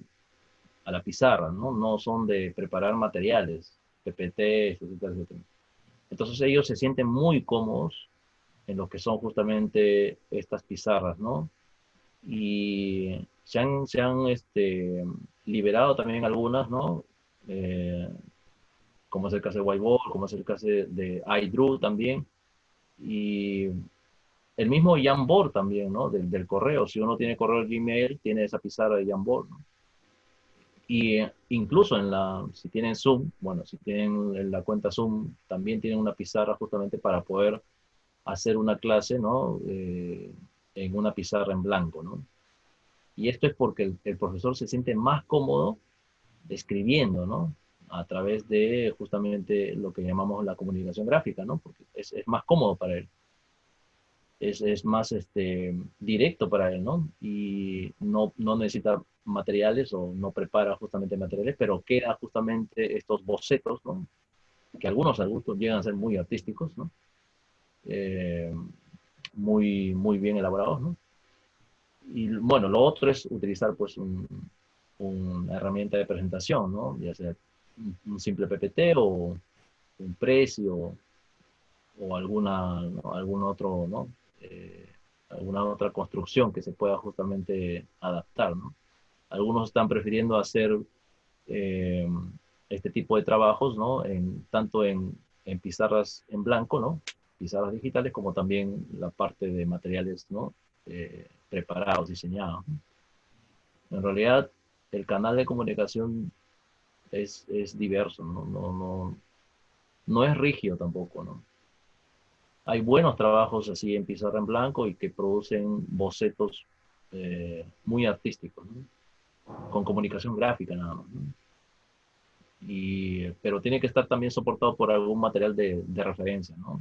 B: la pizarra, ¿no? No son de preparar materiales, PPT, etcétera, etcétera. Entonces ellos se sienten muy cómodos en lo que son justamente estas pizarras, ¿no? Y se han liberado también algunas, ¿no? Eh, Como es el caso de Whiteboard, como es el caso de iDrew también, y el mismo Jamboard también, ¿no? Del correo, si uno tiene correo de Gmail, tiene esa pizarra de Jamboard, ¿no? Y incluso si tienen Zoom, bueno, si tienen la cuenta Zoom, también tienen una pizarra justamente para poder hacer una clase, ¿no? En una pizarra en blanco, ¿no? Y esto es porque el profesor se siente más cómodo escribiendo, ¿no? A través de justamente lo que llamamos la comunicación gráfica, ¿no? Porque es más cómodo para él. Es más directo para él, ¿no? Y no necesita materiales o no prepara justamente materiales, pero queda justamente estos bocetos, ¿no? Que algunos al gusto llegan a ser muy artísticos, ¿no? Eh, muy bien elaborados, ¿no? Y bueno, lo otro es utilizar pues una herramienta de presentación, ¿no? Ya sea un simple PPT o un precio o algún otro, ¿no? Alguna otra construcción que se pueda justamente adaptar, ¿no? Algunos están prefiriendo hacer eh, este tipo de trabajos, ¿no? Tanto en pizarras en blanco, ¿no? Pizarras digitales, como también la parte de materiales, ¿no? Preparados, diseñados, ¿no? En realidad, el canal de comunicación es diverso, ¿no? No es rígido tampoco, ¿no? Hay buenos trabajos así en pizarra en blanco y que producen bocetos muy artísticos, ¿no? Con comunicación gráfica nada más, ¿no? Pero tiene que estar también soportado por algún material de referencia, ¿no?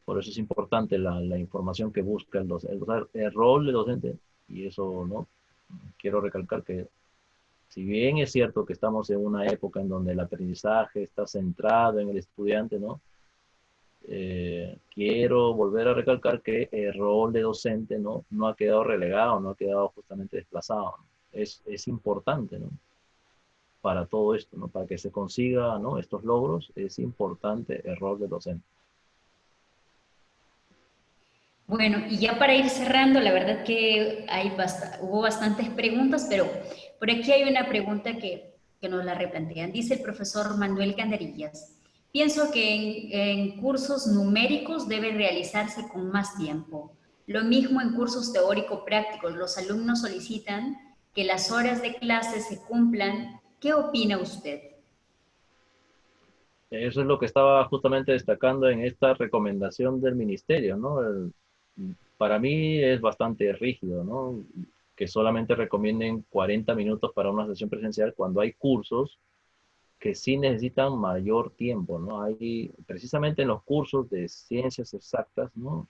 B: Por eso es importante la información que busca el rol del docente, y eso, ¿no? Quiero recalcar que si bien es cierto que estamos en una época en donde el aprendizaje está centrado en el estudiante, ¿no? Quiero volver a recalcar que el rol de docente no ha quedado relegado, no ha quedado justamente desplazado, ¿no? Es importante, ¿no? Para todo esto, ¿no? Para que se consiga, ¿no? Estos logros, es importante el rol de docente.
A: Bueno, y ya para ir cerrando, la verdad que hubo bastantes preguntas, pero por aquí hay una pregunta que nos la replantean. Dice el profesor Manuel Candarillas: pienso que en cursos numéricos debe realizarse con más tiempo. Lo mismo en cursos teórico-prácticos. Los alumnos solicitan que las horas de clase se cumplan. ¿Qué opina usted?
B: Eso es lo que estaba justamente destacando en esta recomendación del ministerio, ¿no? Para mí es bastante rígido, ¿no? Que solamente recomienden 40 minutos para una sesión presencial cuando hay cursos que sí necesitan mayor tiempo, ¿no? Hay, precisamente en los cursos de ciencias exactas, ¿no?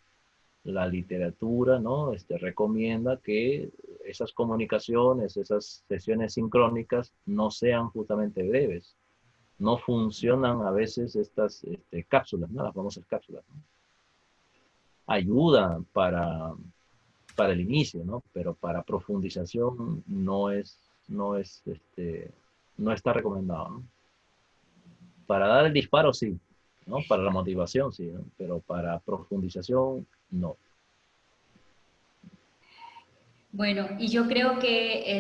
B: La literatura, ¿no? Recomienda que esas comunicaciones, esas sesiones sincrónicas no sean justamente breves. No funcionan a veces estas cápsulas, ¿no? Las famosas cápsulas, ¿no? Ayuda para el inicio, ¿no? Pero para profundización no está recomendado, ¿no? Para dar el disparo, sí, ¿no? Para la motivación, sí, ¿no? Pero para profundización, no.
A: Bueno, y yo creo que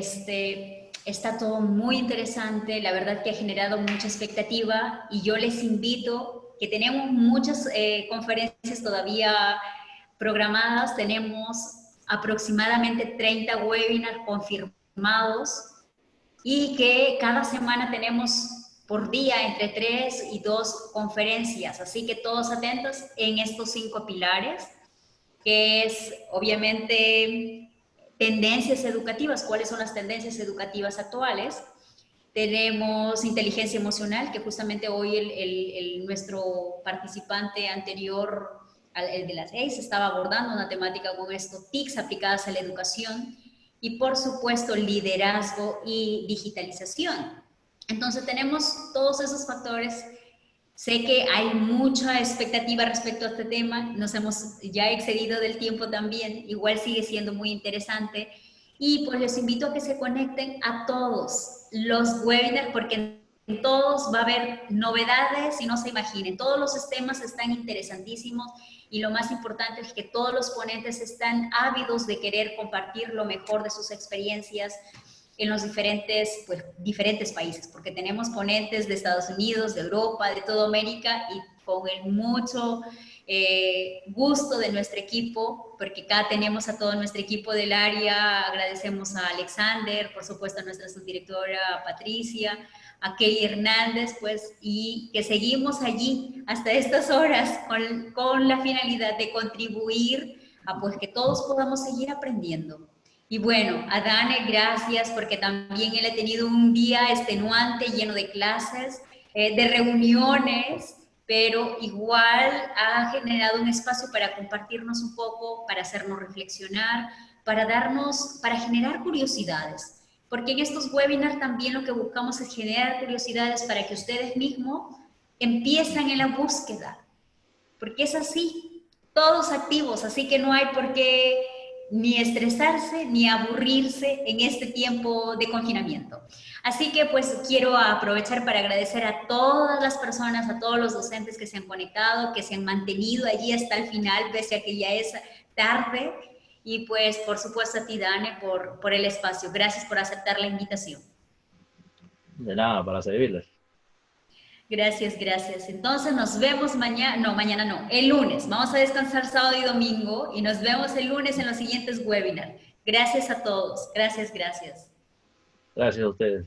A: está todo muy interesante, la verdad que ha generado mucha expectativa y yo les invito que tenemos muchas conferencias todavía programadas, tenemos aproximadamente 30 webinars confirmados y que cada semana tenemos por día entre 3 y 2 conferencias, así que todos atentos en estos 5 pilares, que es obviamente tendencias educativas, cuáles son las tendencias educativas actuales. Tenemos inteligencia emocional, que justamente hoy nuestro participante anterior, el de las 6, estaba abordando una temática con esto, TICs aplicadas a la educación, y por supuesto liderazgo y digitalización. Entonces tenemos todos esos factores. Sé que hay mucha expectativa respecto a este tema, nos hemos ya excedido del tiempo también, igual sigue siendo muy interesante, y pues les invito a que se conecten a todos los webinars, porque en todos va a haber novedades y no se imaginen, todos los temas están interesantísimos, y lo más importante es que todos los ponentes están ávidos de querer compartir lo mejor de sus experiencias en los diferentes países, porque tenemos ponentes de Estados Unidos, de Europa, de toda América, y con el mucho gusto de nuestro equipo, porque acá tenemos a todo nuestro equipo del área, agradecemos a Alexander, por supuesto a nuestra subdirectora Patricia, a Kelly Hernández, pues, y que seguimos allí hasta estas horas con la finalidad de contribuir a pues que todos podamos seguir aprendiendo. Y bueno, a Dane, gracias, porque también él ha tenido un día extenuante, lleno de clases, de reuniones, pero igual ha generado un espacio para compartirnos un poco, para hacernos reflexionar, para generar curiosidades. Porque en estos webinars también lo que buscamos es generar curiosidades para que ustedes mismos empiecen en la búsqueda. Porque es así, todos activos, así que no hay por qué ni estresarse ni aburrirse en este tiempo de confinamiento. Así que pues quiero aprovechar para agradecer a todas las personas, a todos los docentes que se han conectado, que se han mantenido allí hasta el final, pese a que ya es tarde. Y pues por supuesto a ti, Dane, por el espacio. Gracias por aceptar la invitación.
B: De nada, para servirles.
A: Gracias, gracias. Entonces nos vemos mañana no, el lunes. Vamos a descansar sábado y domingo y nos vemos el lunes en los siguientes webinars. Gracias a todos. Gracias, gracias.
B: Gracias a ustedes.